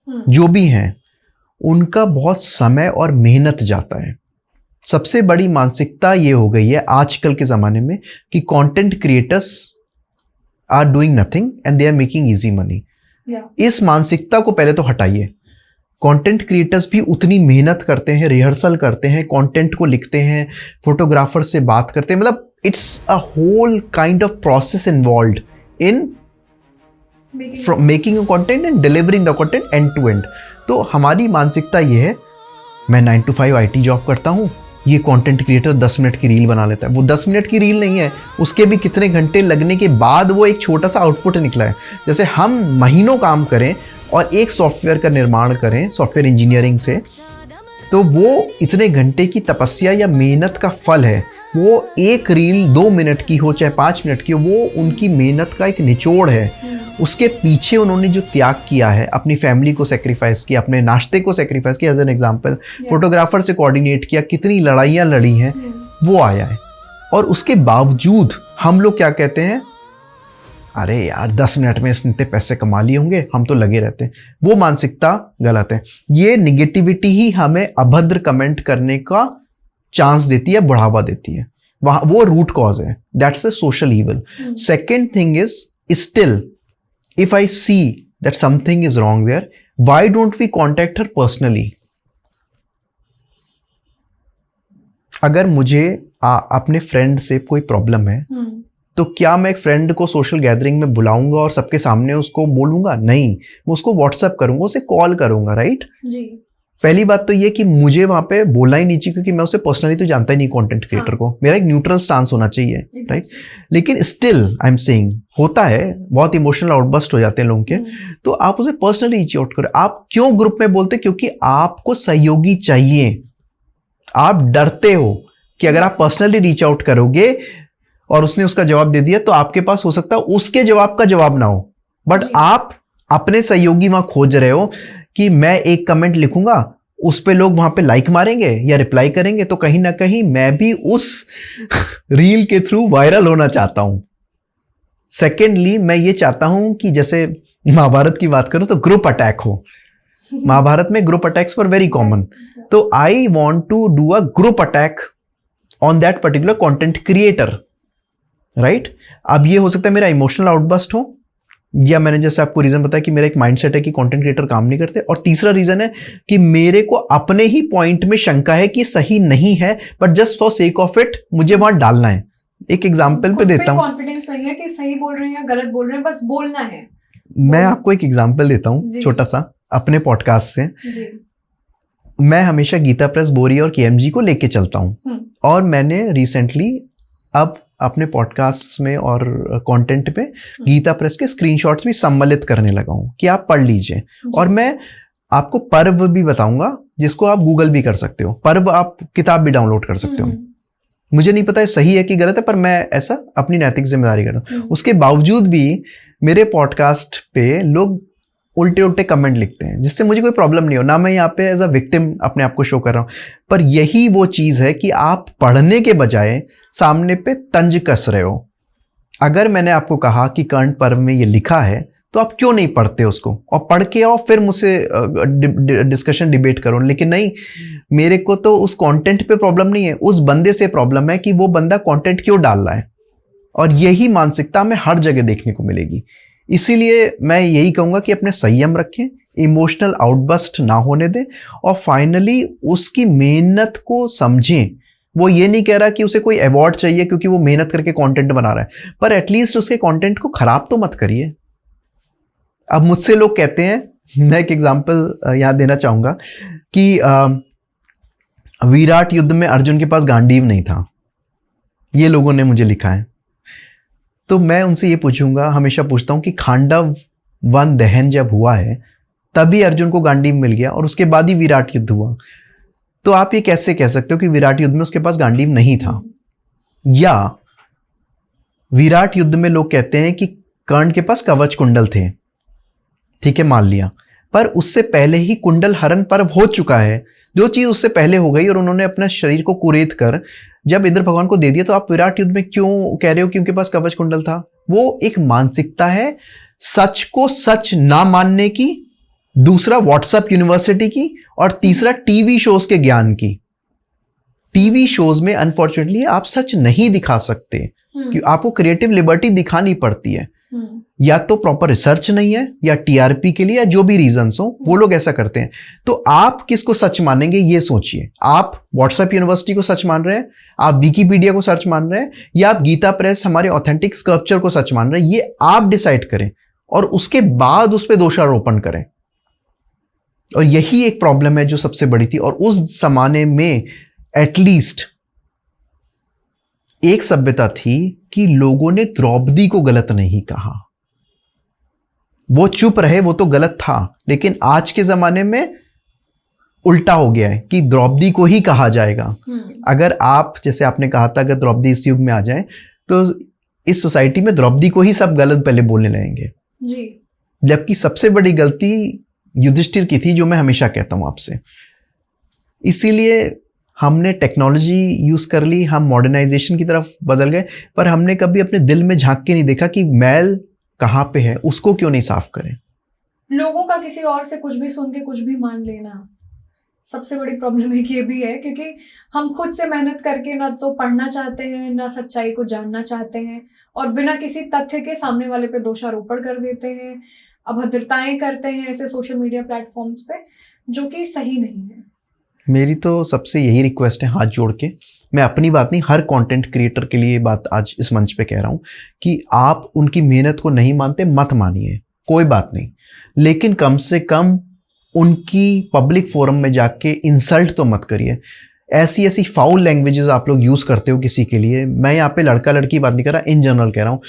जो भी हैं उनका बहुत समय और मेहनत जाता है। सबसे बड़ी मानसिकता ये हो गई है आजकल के ज़माने में कि content creators are doing nothing and they are making easy money. इस मानसिकता को पहले तो हटाइए। कंटेंट क्रिएटर्स भी उतनी मेहनत करते हैं, रिहर्सल करते हैं, कंटेंट को लिखते हैं, फोटोग्राफर से बात करते हैं, मतलब it's a whole kind of process involved in making a content and delivering the content end to end. तो हमारी मानसिकता ये है, मैं 9 to 5 IT जॉब करता हूँ, ये कंटेंट क्रिएटर 10 मिनट की रील बना लेता है। वो 10 मिनट की रील नहीं है, उसके भी कितने घंटे लगने के बाद वो एक छोटा सा आउटपुट निकला है। जैसे हम महीनों काम करें और एक सॉफ्टवेयर का निर्माण करें सॉफ्टवेयर इंजीनियरिंग से, तो वो इतने घंटे की तपस्या या मेहनत का फल है। वो एक रील 2 मिनट की हो चाहे 5 मिनट की हो, वो उनकी मेहनत का एक निचोड़ है। उसके पीछे उन्होंने जो त्याग किया है, अपनी फैमिली को सेक्रीफाइस किया, अपने नाश्ते को सेक्रीफाइस किया, एज एन एग्जाम्पल फोटोग्राफर से कोऑर्डिनेट किया, कितनी लड़ाइयाँ लड़ी हैं, वो आया है। और उसके बावजूद हम लोग क्या कहते हैं, अरे यार 10 मिनट में इतने पैसे कमा लिए होंगे, हम तो लगे रहते हैं। वो मानसिकता गलत है। ये निगेटिविटी ही हमें अभद्र कमेंट करने का चांस देती है, बढ़ावा देती है। वहाँ वो रूट कॉज है, that's a social evil. Second thing is still if I see that something is wrong there, why don't we contact her personally? अगर मुझे अपने फ्रेंड से कोई प्रॉब्लम है तो क्या मैं एक फ्रेंड को सोशल गैदरिंग में बुलाऊंगा और सबके सामने उसको बोलूंगा? नहीं, मैं उसको व्हाट्सएप करूंगा, उसे कॉल करूंगा, राइट? जी। पहली बात तो ये कि मुझे वहां पे बोलना ही नहीं चाहिए, क्योंकि मैं उसे पर्सनली तो जानता ही नहीं कंटेंट क्रिएटर को। मेरा एक न्यूट्रल स्टांस होना चाहिए, राइट? लेकिन स्टिल आई एम सेइंग, होता है बहुत इमोशनल आउटबर्स्ट हो जाते हैं लोगों के, तो आप उसे पर्सनली रीच आउट करो। आप क्यों ग्रुप में बोलते? क्योंकि आपको सहयोगी चाहिए। आप डरते हो कि अगर आप पर्सनली रीच आउट करोगे और उसने उसका जवाब दे दिया तो आपके पास हो सकता है उसके जवाब का जवाब ना हो, बट आप अपने सहयोगी वहां खोज रहे हो कि मैं एक कमेंट लिखूंगा, उस पे लोग वहां पे लाइक मारेंगे या रिप्लाई करेंगे, तो कहीं ना कहीं मैं भी उस रील के थ्रू वायरल होना चाहता हूं। सेकेंडली, मैं ये चाहता हूं कि जैसे महाभारत की बात करूं तो ग्रुप अटैक हो। महाभारत में group attacks were very common, तो I want to do a group attack on that particular content creator, right? अब ये हो सकता है मेरा इमोशनल आउटबर्स्ट हो, या मैंने जैसे आपको रीजन बताया कि मेरा एक माइंडसेट है कि कंटेंट क्रिएटर काम नहीं करते, और तीसरा रीजन है कि मेरे को अपने ही पॉइंट में शंका है कि सही नहीं है, but just for sake of it मुझे वहां डालना है। एक एग्जांपल पे देता हूं, कॉन्फिडेंस नहीं है कि सही बोल रहे हैं या गलत बोल रहे हैं, बस बोलना है। मैं आपको एक एग्जांपल देता हूं छोटा सा अपने पॉडकास्ट से। मैं हमेशा गीता प्रेस, बोरी और KMG को लेके चलता हूं, और मैंने रिसेंटली अब अपने पॉडकास्ट में और कंटेंट पे गीता प्रेस के स्क्रीनशॉट्स भी सम्मिलित करने लगा हूँ कि आप पढ़ लीजिए। और मैं आपको पर्व भी बताऊंगा जिसको आप गूगल भी कर सकते हो। पर्व आप किताब भी डाउनलोड कर सकते हो। मुझे नहीं पता है सही है कि गलत है, पर मैं ऐसा अपनी नैतिक जिम्मेदारी करता हूँ। उसके बावजूद भी मेरे पॉडकास्ट पे लोग उल्टे उल्टे कमेंट लिखते हैं, जिससे मुझे कोई प्रॉब्लम नहीं हो, ना मैं यहाँ पे एज अ विक्टिम अपने आप को शो कर रहा हूँ। पर यही वो चीज है कि आप पढ़ने के बजाय सामने पे तंज कस रहे हो। अगर मैंने आपको कहा कि कर्ण पर्व में ये लिखा है तो आप क्यों नहीं पढ़ते उसको, और पढ़ के आओ फिर मुझसे डिस्कशन डिबेट करो। लेकिन नहीं, मेरे को तो उस कंटेंट पे प्रॉब्लम नहीं है, उस बंदे से प्रॉब्लम है कि वो बंदा कंटेंट क्यों डाल रहा है। और यही मानसिकता हमें हर जगह देखने को मिलेगी। इसीलिए मैं यही कहूंगा कि अपने संयम रखें, इमोशनल आउटबस्ट ना होने दें, और फाइनली उसकी मेहनत को समझें। वो ये नहीं कह रहा कि उसे कोई अवार्ड चाहिए क्योंकि वो मेहनत करके कंटेंट बना रहा है, पर एटलीस्ट उसके कंटेंट को खराब तो मत करिए। अब मुझसे लोग कहते हैं, मैं एक एग्जांपल यहां देना चाहूंगा कि विराट युद्ध में अर्जुन के पास गांडीव नहीं था, ये लोगों ने मुझे लिखा है। तो मैं उनसे ये पूछूंगा, हमेशा पूछता हूं कि खांडव वन दहन जब हुआ है तभी अर्जुन को गांडीव मिल गया और उसके बाद ही विराट युद्ध हुआ। तो आप ये कैसे कह सकते हो कि विराट युद्ध में उसके पास गांडीव नहीं था? या विराट युद्ध में लोग कहते हैं कि कर्ण के पास कवच कुंडल थे, ठीक है, मान लिया, पर उससे पहले ही कुंडल हरण पर्व हो चुका है। जो चीज उससे पहले हो गई और उन्होंने अपना शरीर को कुरेद कर जब इंद्र भगवान को दे दिया, तो आप विराट युद्ध में क्यों कह रहे हो कि उनके पास कवच कुंडल था? वो एक मानसिकता है सच को सच ना मानने की, दूसरा व्हाट्सएप यूनिवर्सिटी की, और तीसरा टीवी शोज के ज्ञान की। टीवी शोज में अनफॉर्चुनेटली आप सच नहीं दिखा सकते कि आपको क्रिएटिव लिबर्टी दिखानी पड़ती है। या तो प्रॉपर रिसर्च नहीं है, या टीआरपी के लिए, या जो भी रीजंस हो, वो लोग ऐसा करते हैं। तो आप किसको सच मानेंगे ये सोचिए। आप व्हाट्सएप यूनिवर्सिटी को सच मान रहे हैं, आप विकिपीडिया को सच मान रहे हैं, या आप गीता प्रेस हमारे ऑथेंटिक स्कल्पचर को सच मान रहे हैं? ये आप डिसाइड करें और उसके बाद उस पर दोषारोपण करें। और यही एक प्रॉब्लम है जो सबसे बड़ी थी। और उस जमाने में एटलीस्ट एक सभ्यता थी कि लोगों ने द्रौपदी को गलत नहीं कहा, वो चुप रहे, वो तो गलत था। लेकिन आज के जमाने में उल्टा हो गया है कि द्रौपदी को ही कहा जाएगा। अगर आप, जैसे आपने कहा था, अगर द्रौपदी इस युग में आ जाए तो इस सोसाइटी में द्रौपदी को ही सब गलत पहले बोलने लगेंगे जी। जबकि सबसे बड़ी गलती युधिष्ठिर की थी, जो मैं हमेशा कहता हूं आपसे। इसीलिए हमने टेक्नोलॉजी यूज कर ली, हम मॉडर्नाइजेशन की तरफ बदल गए, पर हमने कभी अपने दिल में झांक के नहीं देखा कि मैल कहाँ पे है, उसको क्यों नहीं साफ करें। लोगों का किसी और से कुछ भी सुन के कुछ भी मान लेना सबसे बड़ी प्रॉब्लम एक ये भी है, क्योंकि हम खुद से मेहनत करके ना तो पढ़ना चाहते हैं, ना सच्चाई को जानना चाहते हैं, और बिना किसी तथ्य के सामने वाले पे दोषारोपण कर देते हैं, अभद्रताएं करते हैं ऐसे सोशल मीडिया प्लेटफॉर्म्स पे, जो कि सही नहीं है। मेरी तो सबसे यही रिक्वेस्ट है, हाथ जोड़ के, मैं अपनी बात नहीं, हर कंटेंट क्रिएटर के लिए बात आज इस मंच पे कह रहा हूं कि आप उनकी मेहनत को नहीं मानते, मत मानिए, कोई बात नहीं, लेकिन कम से कम उनकी पब्लिक फोरम में जाके इंसल्ट तो मत करिए। ऐसी ऐसी फाउल लैंग्वेजेस आप लोग यूज करते हो किसी के लिए। मैं यहाँ पे लड़का लड़की बात नहीं कर रहा, इन जनरल कह रहा हूँ।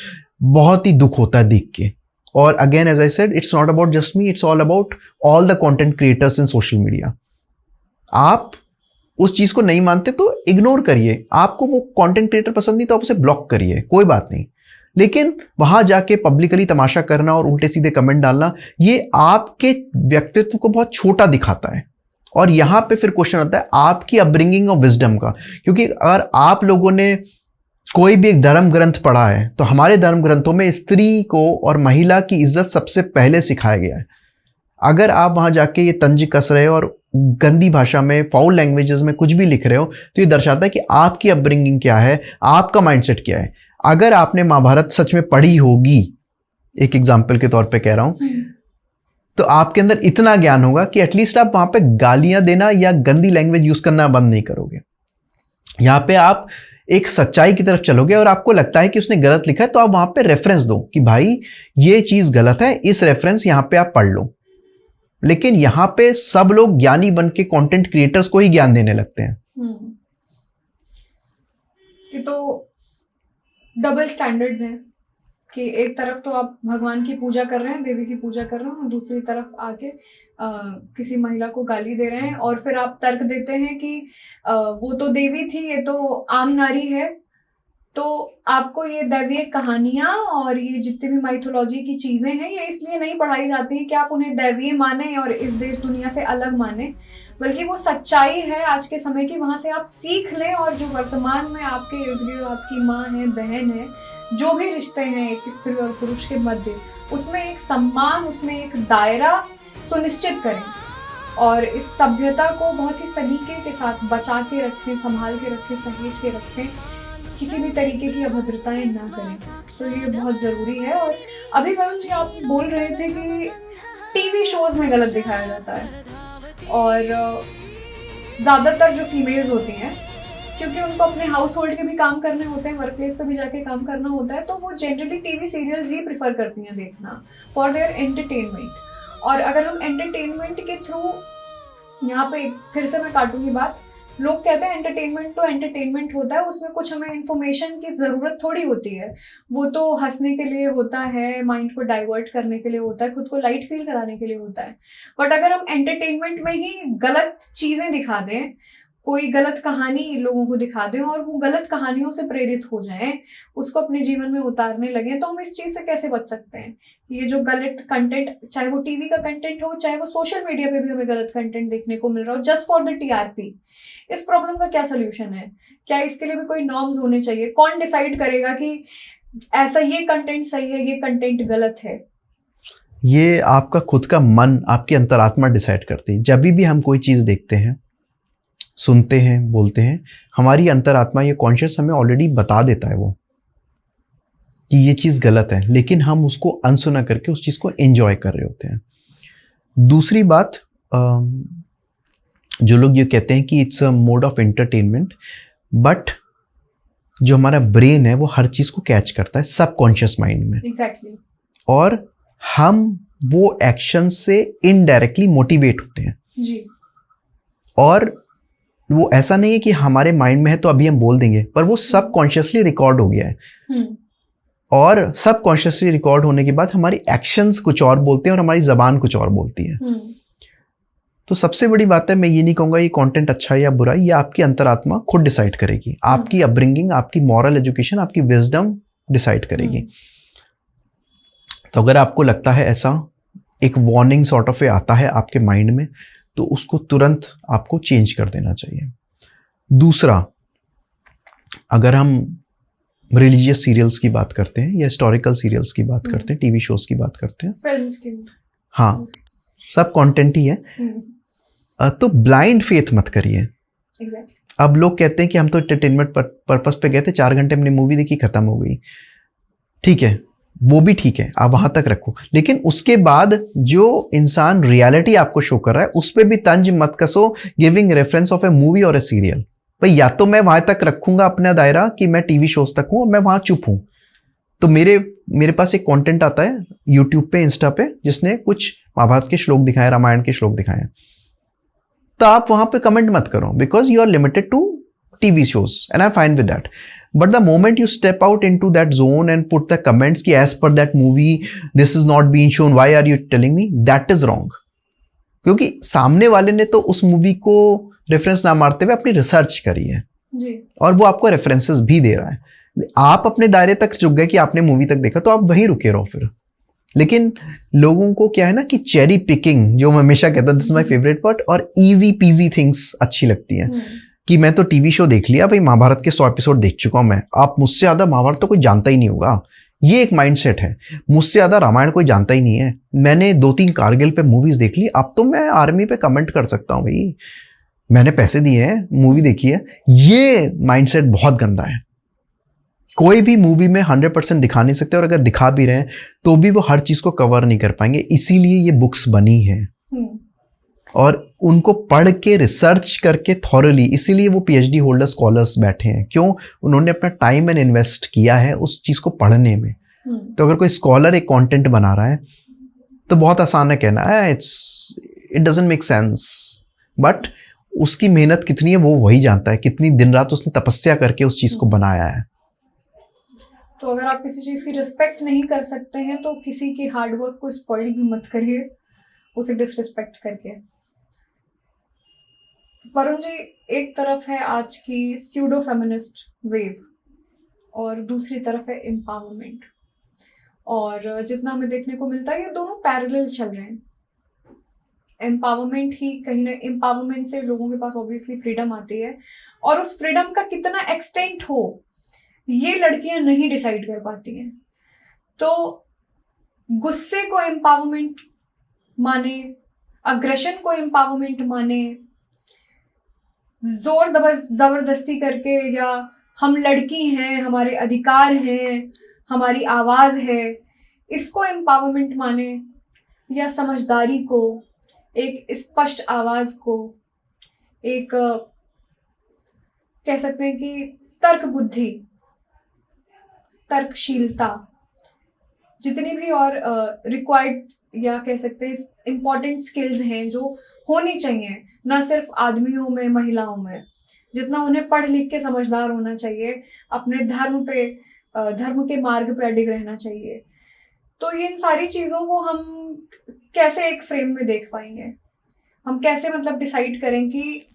बहुत ही दुख होता है देख के। और again as I said, it's not about just me, it's all about all the content creators in social media. आप उस चीज को नहीं मानते तो इग्नोर करिए, आपको वो कंटेंट क्रिएटर पसंद नहीं तो आप उसे ब्लॉक करिए, कोई बात नहीं। लेकिन वहां जाके पब्लिकली तमाशा करना और उल्टे सीधे कमेंट डालना, ये आपके व्यक्तित्व को बहुत छोटा दिखाता है। और यहां पे फिर क्वेश्चन आता है आपकी अपब्रिंगिंग और विजडम का, क्योंकि अगर आप लोगों ने कोई भी एक धर्म ग्रंथ पढ़ा है तो हमारे धर्म ग्रंथों में स्त्री को और महिला की इज्जत सबसे पहले सिखाया गया है। अगर आप वहां जाके ये तंज कस रहे हो और गंदी भाषा में, फाउल लैंग्वेजेस में कुछ भी लिख रहे हो, तो ये दर्शाता है कि आपकी अपब्रिंगिंग क्या है, आपका माइंडसेट क्या है। अगर आपने महाभारत सच में पढ़ी होगी, एक एग्जाम्पल के तौर पे कह रहा हूं, तो आपके अंदर इतना ज्ञान होगा कि एटलीस्ट आप वहां पे गालियां देना या गंदी लैंग्वेज यूज करना बंद नहीं करोगे। यहां पे आप एक सच्चाई की तरफ चलोगे और आपको लगता है कि उसने गलत लिखा है, तो आप वहां पे रेफरेंस दो कि भाई ये चीज गलत है, इस रेफरेंस यहां पे आप पढ़ लो। लेकिन यहां पे सब लोग ज्ञानी बन के कंटेंट क्रिएटर्स को ही ज्ञान देने लगते हैं। ये तो डबल स्टैंडर्ड्स हैं कि एक तरफ तो आप भगवान की पूजा कर रहे हैं, देवी की पूजा कर रहे हैं, और दूसरी तरफ आके किसी महिला को गाली दे रहे हैं, और फिर आप तर्क देते हैं कि वो तो देवी थी, ये तो आम नारी है। तो आपको ये दैवीय कहानियां और ये जितनी भी माइथोलॉजी की चीजें हैं, ये इसलिए नहीं पढ़ाई जाती है कि आप उन्हें दैवीय माने और इस देश दुनिया से अलग माने, बल्कि वो सच्चाई है आज के समय की, वहां से आप सीख लें, और जो वर्तमान में आपके इर्द गिर्द आपकी माँ है, बहन है, जो भी रिश्ते हैं एक स्त्री और पुरुष के मध्य, उसमें एक सम्मान, उसमें एक दायरा सुनिश्चित करें, और इस सभ्यता को बहुत ही सलीके के साथ बचा के रखें, संभाल के रखें, सहेज के रखें, किसी भी तरीके की अभद्रताएं ना करें। तो ये बहुत ज़रूरी है। और अभी वरुण जी आप बोल रहे थे कि टीवी शोज़ में गलत दिखाया जाता है, और ज़्यादातर जो फीमेल्स होती हैं, क्योंकि उनको अपने हाउस होल्ड के भी काम करने होते हैं, वर्क प्लेस पे भी जाके काम करना होता है, तो वो जनरली टीवी सीरियल्स ही प्रेफर करती हैं देखना फॉर देयर एंटरटेनमेंट। और अगर हम एंटरटेनमेंट के थ्रू, यहाँ पे फिर से मैं काटूंगी बात, लोग कहते हैं एंटरटेनमेंट तो एंटरटेनमेंट होता है, उसमें कुछ हमें इन्फॉर्मेशन की ज़रूरत थोड़ी होती है, वो तो हंसने के लिए होता है, माइंड को डाइवर्ट करने के लिए होता है, खुद को लाइट फील कराने के लिए होता है। बट अगर हम एंटरटेनमेंट में ही गलत चीज़ें दिखा दें, कोई गलत कहानी लोगों को दिखा दें और वो गलत कहानियों से प्रेरित हो जाएं, उसको अपने जीवन में उतारने लगें, तो हम इस चीज़ से कैसे बच सकते हैं? ये जो गलत कंटेंट, चाहे वो टीवी का कंटेंट हो, चाहे वो सोशल मीडिया पे भी हमें गलत कंटेंट देखने को मिल रहा हो जस्ट फॉर द टीआरपी, इस प्रॉब्लम का क्या सोल्यूशन है? क्या इसके लिए भी कोई नॉर्म्स होने चाहिए? कौन डिसाइड करेगा कि ऐसा ये कंटेंट सही है, ये कंटेंट गलत है? ये आपका खुद का मन, आपकी अंतरात्मा डिसाइड करती है। जब भी हम कोई चीज़ देखते हैं, सुनते हैं, बोलते हैं, हमारी अंतरात्मा, ये कॉन्शियस हमें ऑलरेडी बता देता है वो कि ये चीज़ गलत है, लेकिन हम उसको अनसुना करके उस चीज़ को एंजॉय कर रहे होते हैं। दूसरी बात, जो लोग ये कहते हैं कि it's a mode of entertainment, but जो हमारा ब्रेन है वो हर चीज़ को कैच करता है सबकॉन्शियस माइंड में। एग्जैक्टली। और हम वो एक्शन से इनडायरेक्टली मोटिवेट होते हैं जी। और वो ऐसा नहीं है कि हमारे माइंड में है तो अभी हम बोल देंगे, पर वो सबकॉन्शियसली रिकॉर्ड हो गया है। और सबकॉन्शियसली रिकॉर्ड होने के बाद हमारी एक्शंस कुछ और बोलते हैं और हमारी जबान कुछ और बोलती है। तो सबसे बड़ी बात है, मैं ये नहीं कहूँगा ये कंटेंट अच्छा है या बुरा, ये आपकी अंतरात्मा खुद डिसाइड करेगी। आपकी अपब्रिंगिंग, आपकी मॉरल एजुकेशन, आपकी विजडम डिसाइड करेगी। तो अगर आपको लगता है ऐसा, एक वार्निंग सॉर्ट ऑफ आता है आपके माइंड में, तो उसको तुरंत आपको चेंज कर देना चाहिए। दूसरा, अगर हम रिलीजियस सीरियल्स की बात करते हैं या हिस्टोरिकल सीरियल्स की बात करते हैं, टीवी शोज की बात करते हैं, फिल्म्स की, हाँ, सब कंटेंट ही है, तो ब्लाइंड फेथ मत करिए। Exactly. अब लोग कहते हैं कि हम तो एंटरटेनमेंट पर्पस पे गए थे, 4 घंटे हमने मूवी देखी, खत्म हो गई। ठीक है, वो भी ठीक है, आप वहां तक रखो, लेकिन उसके बाद जो इंसान रियलिटी आपको शो कर रहा है उस पर भी तंज मत कसो, giving reference of A movie और ए सीरियल। भाई, या तो मैं वहां तक रखूंगा अपना दायरा कि मैं टीवी शोज तक हूं और मैं वहां चुप हूं। तो मेरे पास एक कंटेंट आता है यूट्यूब पे, इंस्टा पे, जिसने कुछ महाभारत के श्लोक दिखाए, रामायण के श्लोक दिखाए, तो आप वहां पे कमेंट मत करो, because you are limited to TV shows and I am fine with that. But the moment you step out into that zone and put the comments कि as per that movie this is not being shown, why are you telling me, that is wrong। क्योंकि सामने वाले ने तो उस movie को reference ना मारते हुए अपनी रिसर्च करी है जी, और वो आपको रेफरेंसेस भी दे रहा है। आप अपने दायरे तक रुक गए कि आपने मूवी तक देखा, तो आप वहीं रुके रहो फिर। लेकिन लोगों को क्या है ना कि चेरी पिकिंग, जो मैं हमेशा कहता हूं, this is my favourite part, और इजी पीजी थिंग्स अच्छी लगती है कि मैं तो टीवी शो देख लिया भाई, महाभारत के 100 एपिसोड देख चुका हूं मैं, आप मुझसे ज्यादा महाभारत तो कोई जानता ही नहीं होगा। ये एक माइंडसेट है। मुझसे ज्यादा रामायण कोई जानता ही नहीं है, मैंने 2-3 कारगिल पे मूवीज देख ली, अब तो मैं आर्मी पे कमेंट कर सकता हूं भाई, मैंने पैसे दिए हैं, मूवी देखी है। ये माइंडसेट बहुत गंदा है। कोई भी मूवी में 100% दिखा नहीं सकते, और अगर दिखा भी रहे हैं तो भी वो हर चीज को कवर नहीं कर पाएंगे। इसीलिए ये बुक्स बनी है और उनको पढ़ के रिसर्च करके थॉरली, इसीलिए वो पीएचडी होल्डर स्कॉलर्स बैठे हैं। क्यों? उन्होंने अपना टाइम एंड इन्वेस्ट किया है उस चीज को पढ़ने में। तो अगर कोई स्कॉलर एक कंटेंट बना रहा है तो बहुत आसान है कहना है it doesn't make sense, but उसकी मेहनत कितनी है वो वही जानता है, कितनी दिन रात उसने तपस्या करके उस चीज को बनाया है। तो अगर आप किसी चीज़ की रिस्पेक्ट नहीं कर सकते हैं तो किसी की हार्डवर्क को स्पॉइल भी मत करिए उसे डिसरिस्पेक्ट करके। वरुण जी, एक तरफ है आज की स्यूडो फेमिनिस्ट वेव और दूसरी तरफ है एम्पावरमेंट, और जितना हमें देखने को मिलता है ये दोनों पैरेलल चल रहे हैं। एम्पावरमेंट ही कहीं ना, एम्पावरमेंट से लोगों के पास ऑब्वियसली फ्रीडम आती है, और उस फ्रीडम का कितना एक्सटेंट हो ये लड़कियां नहीं डिसाइड कर पाती हैं। तो गुस्से को एम्पावरमेंट माने, अग्रेशन को एम्पावरमेंट माने, जोर जबरदस्ती करके, या हम लड़की हैं, हमारे अधिकार हैं, हमारी आवाज है, इसको एम्पावरमेंट माने, या समझदारी को, एक स्पष्ट आवाज को, एक कह सकते हैं कि तर्क बुद्धि, तर्कशीलता, जितनी भी और रिक्वायर्ड या कह सकते हैं इम्पॉर्टेंट स्किल्स हैं जो होनी चाहिए, ना सिर्फ आदमियों में महिलाओं में, जितना उन्हें पढ़ लिख के समझदार होना चाहिए, अपने धर्म के मार्ग पे अडिग रहना चाहिए। तो ये इन सारी चीज़ों को हम कैसे एक फ्रेम में देख पाएंगे? हम कैसे मतलब डिसाइड करें कि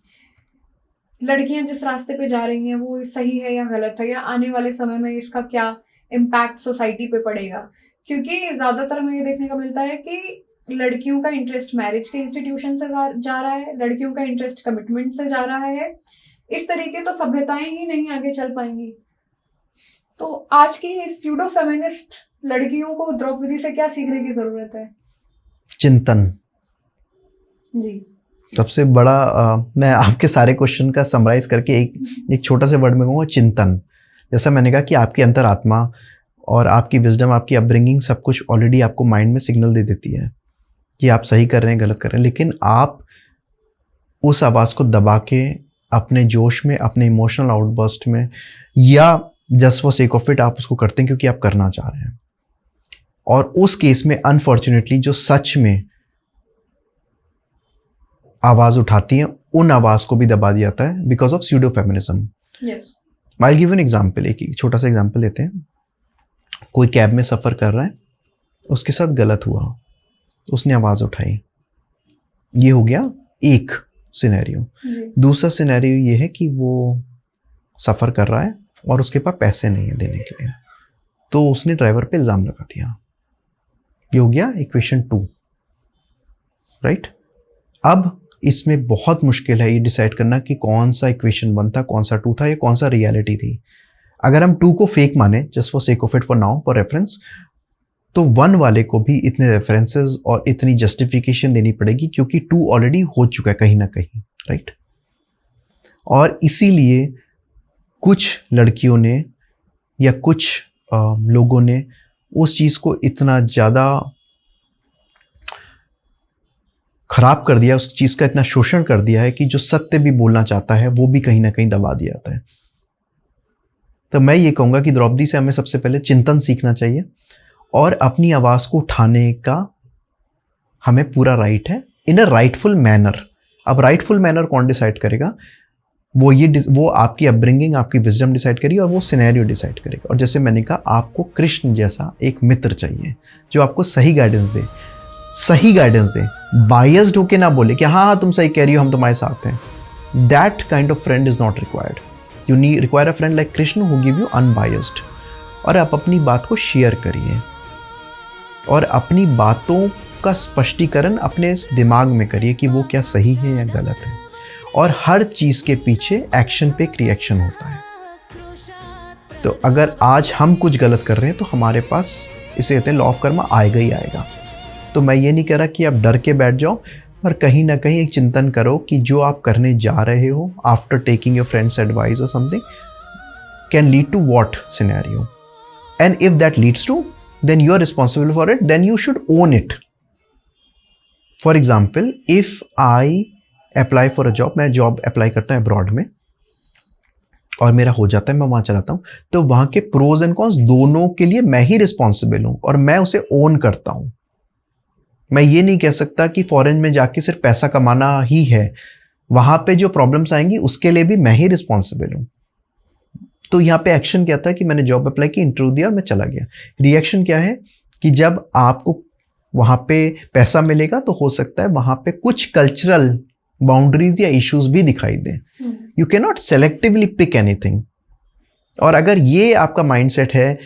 लड़कियां जिस रास्ते पे जा रही हैं वो सही है या गलत है, या आने वाले समय में इसका क्या इम्पैक्ट सोसाइटी पे पड़ेगा? क्योंकि ज़्यादातर हमें ये देखने को मिलता है कि लड़कियों का इंटरेस्ट मैरिज के इंस्टीट्यूशन से जा रहा है, लड़कियों का इंटरेस्ट कमिटमेंट से जा रहा है। इस तरीके तो सभ्यताएं ही नहीं आगे चल पाएंगी। तो आज की स्यूडो फेमिनिस्ट लड़कियों को द्रौपदी से क्या सीखने की जरूरत है? चिंतन। जी, सबसे बड़ा मैं आपके सारे क्वेश्चन का समराइज करके एक छोटा से वर्ड में कहूँगा, चिंतन। जैसा मैंने कहा कि आपकी अंतरात्मा और आपकी विजडम, आपकी अपब्रिंगिंग, सब कुछ ऑलरेडी आपको माइंड में सिग्नल दे देती है कि आप सही कर रहे हैं, गलत कर रहे हैं, लेकिन आप उस आवाज़ को दबा के अपने जोश में, अपने इमोशनल आउटबर्स्ट में, या just for sake of it आप उसको करते हैं क्योंकि आप करना चाह रहे हैं। और उस केस में अनफॉर्चुनेटली जो सच में आवाज़ उठाती हैं, उन आवाज़ को भी दबा दिया जाता है because of pseudo feminism. I will give an example, एक छोटा सा एग्जाम्पल लेते हैं। कोई कैब में सफ़र कर रहा है, उसके साथ गलत हुआ, उसने आवाज़ उठाई, ये हो गया एक सिनेरियो। दूसरा सिनेरियो ये है कि वो सफ़र कर रहा है और उसके पास पैसे नहीं है देने के लिए, तो उसने ड्राइवर पे इल्ज़ाम लगा दिया। ये हो गया इक्वेशन 2, राइट। अब इसमें बहुत मुश्किल है ये डिसाइड करना कि कौन सा इक्वेशन 1 था, कौन सा 2 था, या कौन सा रियलिटी थी। अगर हम 2 को फेक माने, just for sake of it, for now, for reference, तो 1 वाले को भी इतने रेफरेंसेस और इतनी जस्टिफिकेशन देनी पड़ेगी क्योंकि 2 ऑलरेडी हो चुका है कहीं ना कहीं, राइट। और इसीलिए कुछ लड़कियों ने या कुछ लोगों ने उस चीज़ को इतना ज़्यादा खराब कर दिया, उस चीज़ का इतना शोषण कर दिया है कि जो सत्य भी बोलना चाहता है वो भी कहीं ना कहीं दबा दिया जाता है। तो मैं ये कहूँगा कि द्रौपदी से हमें सबसे पहले चिंतन सीखना चाहिए और अपनी आवाज़ को उठाने का हमें पूरा राइट है, इन अ राइटफुल मैनर। अब राइटफुल मैनर कौन डिसाइड करेगा? वो आपकी अपब्रिंगिंग, आपकी विजडम डिसाइड करेगी और वो सिनेरियो डिसाइड करेगा। और जैसे मैंने कहा, आपको कृष्ण जैसा एक मित्र चाहिए जो आपको सही गाइडेंस दे, बायस्ड होके ना बोले कि हाँ तुम सही कह रही हो, हम तुम्हारे साथ हैं। That kind of friend is not required. You require a friend like Krishna who give you unbiased. और आप अपनी बात को शेयर करिए और अपनी बातों का स्पष्टीकरण अपने दिमाग में करिए कि वो क्या सही है या गलत है। और हर चीज़ के पीछे एक्शन पे एक रिएक्शन होता है। तो अगर आज हम कुछ गलत कर रहे हैं तो हमारे पास, इसे कहते हैं लॉ ऑफ कर्मा, आएगा ही आएगा। तो मैं ये नहीं कह रहा कि आप डर के बैठ जाओ, पर कहीं ना कहीं एक चिंतन करो कि जो आप करने जा रहे हो after taking your friends advice और something can lead to what scenario, and if that leads to, then you are responsible for it, then you should own it. For example, if I apply for a job, मैं job apply करता हूँ abroad में और मेरा हो जाता है, मैं वहाँ चलाता हूँ, तो वहाँ के प्रोज एंड कॉन्स दोनों के लिए मैं ही रिस्पॉन्सिबल हूँ और मैं उसे ओन करता हूँ। मैं ये नहीं कह सकता कि फॉरेन में जाके सिर्फ पैसा कमाना ही है, वहाँ पे जो प्रॉब्लम्स आएंगी उसके लिए भी मैं ही रिस्पॉन्सिबल हूँ। तो यहाँ पे एक्शन क्या था कि मैंने जॉब अप्लाई की, इंटरव्यू दिया और मैं चला गया। रिएक्शन क्या है कि जब आपको वहाँ पे पैसा मिलेगा तो हो सकता है वहाँ पे कुछ कल्चरल बाउंड्रीज या इश्यूज भी दिखाई दें। You can not selectively pick anything. और अगर ये आपका माइंडसेट है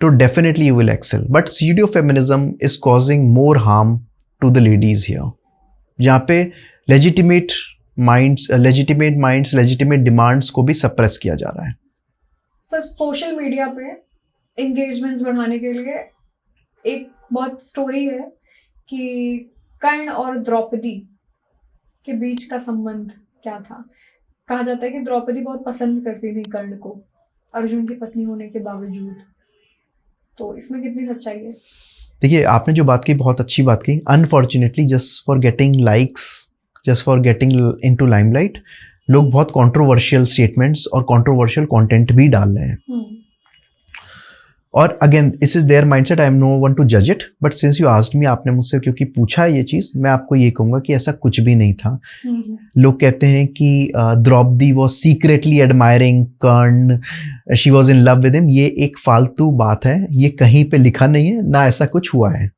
तो definitely you will excel. But pseudo feminism is causing more harm to the ladies here, जहाँ पे लेजिटिमेट माइंड्स, लेजिटिमेट डिमांड्स को भी सप्रेस किया जा रहा है। सर, सोशल मीडिया पे एंगेजमेंट्स बढ़ाने के लिए एक बहुत स्टोरी है कि कर्ण और द्रौपदी के बीच का संबंध क्या था। कहा जाता है कि द्रौपदी बहुत पसंद करती थी कर्ण को, अर्जुन की पत्नी होने के बावजूद। तो इसमें कितनी सच्चाई है? देखिए, आपने जो बात की बहुत अच्छी बात की। Unfortunately just for getting likes, just for getting into limelight, लोग बहुत कंट्रोवर्शियल स्टेटमेंट्स और कंट्रोवर्शियल कंटेंट भी डाल रहे हैं। और again this is their mindset, I am no one to जज it, but since you asked me, आपने मुझसे क्योंकि पूछा है ये चीज़, मैं आपको ये कहूँगा कि ऐसा कुछ भी नहीं था। लोग कहते हैं कि Draupadi was secretly admiring Karna, she was in love with him. ये एक फालतू बात है, ये कहीं पे लिखा नहीं है, ना ऐसा कुछ हुआ है।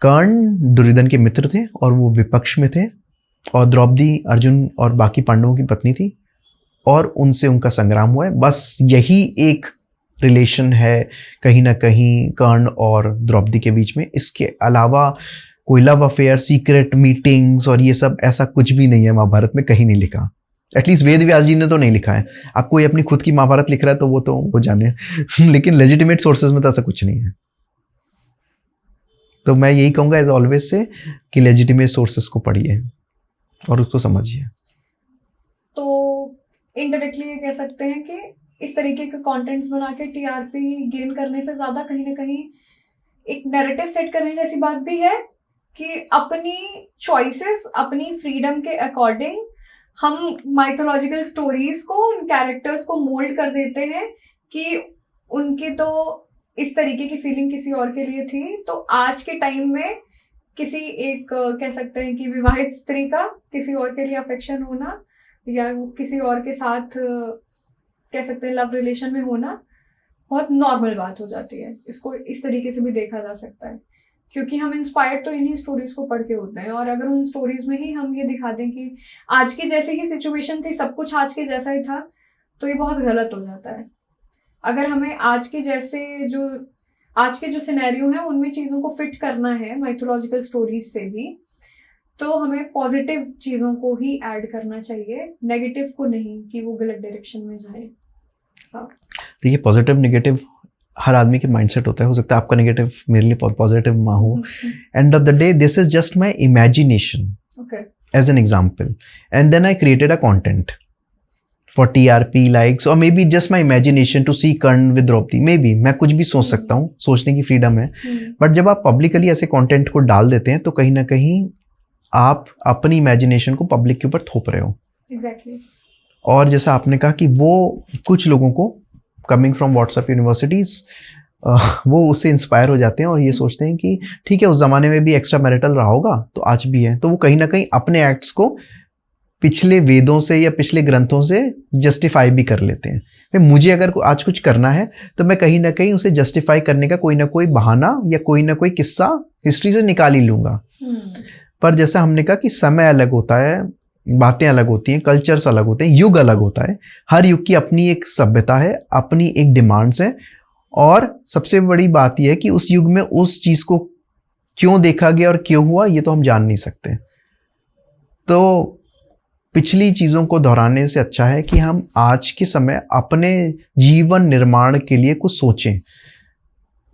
कर्ण दुर्योधन के मित्र थे और वो विपक्ष में थे, और द्रौपदी अर्जुन और बाकी पांडवों की पत्नी थी, और उनसे उनका संग्राम हुआ है। बस यही एक रिलेशन है कहीं ना कहीं कर्ण और द्रौपदी के बीच में। इसके अलावा कोई लव अफेयर, सीक्रेट मीटिंग्स और ये सब ऐसा कुछ भी नहीं है, महाभारत में कहीं नहीं लिखा। एटलीस्ट वेद व्यास जी ने तो नहीं लिखा है। आप कोई अपनी खुद की महाभारत लिख रहा है तो वो जाने लेकिन लेजिटिमेट सोर्सेज में तो ऐसा कुछ नहीं है। तो मैं यही कहूँगा एज ऑलवेज से कि लेजिटिमेट सोर्सेज को पढ़िए और उसको समझिए। तो इनडायरेक्टली ये कह सकते हैं कि इस तरीके के कंटेंट्स बना के टीआरपी गेन करने से ज़्यादा कहीं ना कहीं एक नैरेटिव सेट करने जैसी बात भी है कि अपनी चॉइसेस, अपनी फ्रीडम के अकॉर्डिंग हम माइथोलॉजिकल स्टोरीज को, उन कैरेक्टर्स को मोल्ड कर देते हैं कि उनकी तो इस तरीके की फीलिंग किसी और के लिए थी। तो आज के टाइम में किसी एक कह सकते हैं कि विवाहित स्त्री का किसी और के लिए अफेक्शन होना या किसी और के साथ कह सकते हैं लव रिलेशन में होना बहुत नॉर्मल बात हो जाती है। इसको इस तरीके से भी देखा जा सकता है, क्योंकि हम इंस्पायर्ड तो इन्हीं स्टोरीज को पढ़ के होते हैं। और अगर उन स्टोरीज में ही हम ये दिखा दें कि आज की जैसी ही सिचुएशन थी, सब कुछ आज के जैसा ही था, तो ये बहुत गलत हो जाता है। अगर हमें आज के जो सिनेरियो हैं उनमें चीज़ों को फिट करना है माइथोलॉजिकल स्टोरीज से भी, तो हमें पॉजिटिव चीज़ों को ही ऐड करना चाहिए, नेगेटिव को नहीं कि वो गलत डायरेक्शन में जाए। देखिए, पॉजिटिव नेगेटिव हर आदमी के माइंडसेट होता है। हो सकता है आपका नेगेटिव मेरे लिए पॉजिटिव ना हो। End of the day this is just my imagination as an example, and then I created a content for TRP likes or maybe just my imagination to see Karn with Draupadi. Maybe मैं कुछ भी सोच सकता हूँ, सोचने की freedom है। But जब आप पब्लिकली ऐसे कंटेंट को डाल देते हैं तो कहीं ना कहीं आप अपनी इमेजिनेशन को पब्लिक के ऊपर थोप रहे हो। Exactly. और जैसा आपने कहा कि वो कुछ लोगों को कमिंग फ्रॉम व्हाट्सएप यूनिवर्सिटीज वो उससे इंस्पायर हो जाते हैं और ये सोचते हैं कि ठीक है, उस जमाने में भी एक्स्ट्रा मैरिटल रहा होगा तो आज भी है। तो वो कहीं ना कहीं अपने एक्ट्स को पिछले वेदों से या पिछले ग्रंथों से जस्टिफाई भी कर लेते हैं। मुझे अगर आज कुछ करना है तो मैं कहीं ना कहीं उसे जस्टिफाई करने का कोई ना कोई बहाना या कोई ना कोई किस्सा हिस्ट्री से निकाल ही लूँगा। पर जैसा हमने कहा कि समय अलग होता है, बातें अलग होती हैं, कल्चर्स अलग होते हैं, युग अलग होता है। हर युग की अपनी एक सभ्यता है, अपनी एक डिमांड्स है। और सबसे बड़ी बात यह है कि उस युग में उस चीज़ को क्यों देखा गया और क्यों हुआ ये तो हम जान नहीं सकते। तो पिछली चीज़ों को दोहराने से अच्छा है कि हम आज के समय अपने जीवन निर्माण के लिए कुछ सोचें,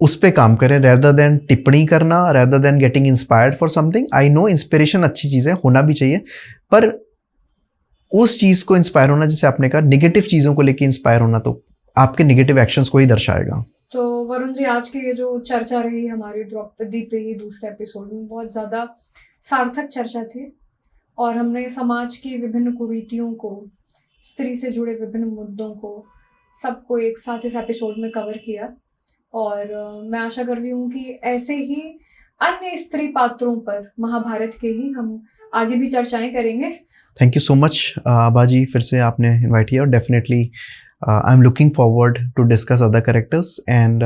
उस पे काम करें, रेदर देन टिप्पणी करना, rather than getting inspired for something. I know inspiration अच्छी चीज़ है, होना भी चाहिए, पर उस चीज़ को इंस्पायर होना, जैसे आपने कहा नेगेटिव चीज़ों को लेके इंस्पायर होना, तो आपके नेगेटिव एक्शंस को ही दर्शाएगा। तो वरुण जी, आज की ये जो चर्चा रही हमारी द्रौपदी पे ही दूसरे एपिसोड में, बहुत ज़्यादा सार्थक चर्चा थी और हमने समाज की विभिन्न कुरीतियों को, स्त्री से जुड़े विभिन्न मुद्दों को, सबको एक साथ इस एपिसोड में कवर किया। और मैं आशा करती हूँ कि ऐसे ही अन्य स्त्री पात्रों पर महाभारत के ही हम आगे भी चर्चाएं करेंगे थैंक यू सो मच आबा जी, फिर से आपने इनवाइट किया और definitely I am looking forward to discuss other characters and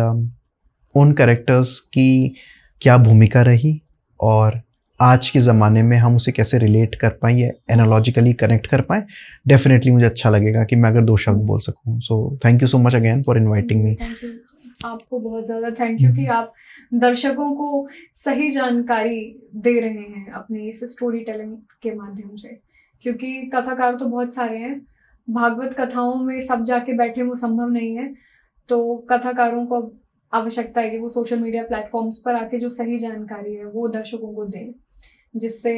उन कैरेक्टर्स की क्या भूमिका रही और आज के ज़माने में हम उसे कैसे रिलेट कर पाएँ या एनालॉजिकली कनेक्ट कर पाएँ। डेफिनेटली मुझे अच्छा लगेगा कि मैं अगर 2 शब्द बोल सकूँ। So thank you so much again for inviting me. Thank you, आपको बहुत ज़्यादा थैंक यू कि आप दर्शकों को सही जानकारी दे रहे हैं अपनी इस स्टोरी टेलिंग के माध्यम से, क्योंकि कथाकार तो बहुत सारे हैं, भागवत कथाओं में सब जाके बैठे वो संभव नहीं है। तो कथाकारों को आवश्यकता है कि वो सोशल मीडिया प्लेटफॉर्म्स पर आके जो सही जानकारी है वो दर्शकों को दें, जिससे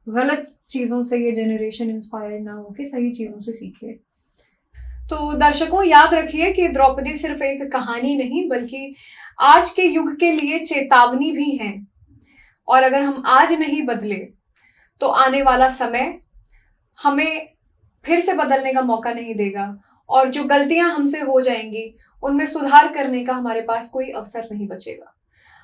गलत चीज़ों से ये जनरेशन इंस्पायर्ड ना हो के सही चीज़ों से सीखे। तो दर्शकों याद रखिए कि द्रौपदी सिर्फ एक कहानी नहीं बल्कि आज के युग के लिए चेतावनी भी है, और अगर हम आज नहीं बदले तो आने वाला समय हमें फिर से बदलने का मौका नहीं देगा, और जो गलतियां हमसे हो जाएंगी उनमें सुधार करने का हमारे पास कोई अवसर नहीं बचेगा।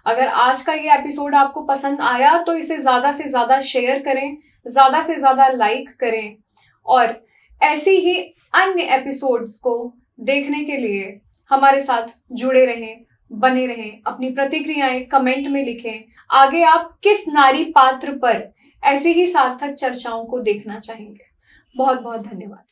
अगर आज का ये एपिसोड आपको पसंद आया तो इसे ज्यादा से ज्यादा शेयर करें, ज्यादा से ज्यादा लाइक करें, और ऐसी ही अन्य एपिसोड्स को देखने के लिए हमारे साथ जुड़े रहें, बने रहें। अपनी प्रतिक्रियाएं कमेंट में लिखें। आगे आप किस नारी पात्र पर ऐसी ही सार्थक चर्चाओं को देखना चाहेंगे। बहुत बहुत धन्यवाद।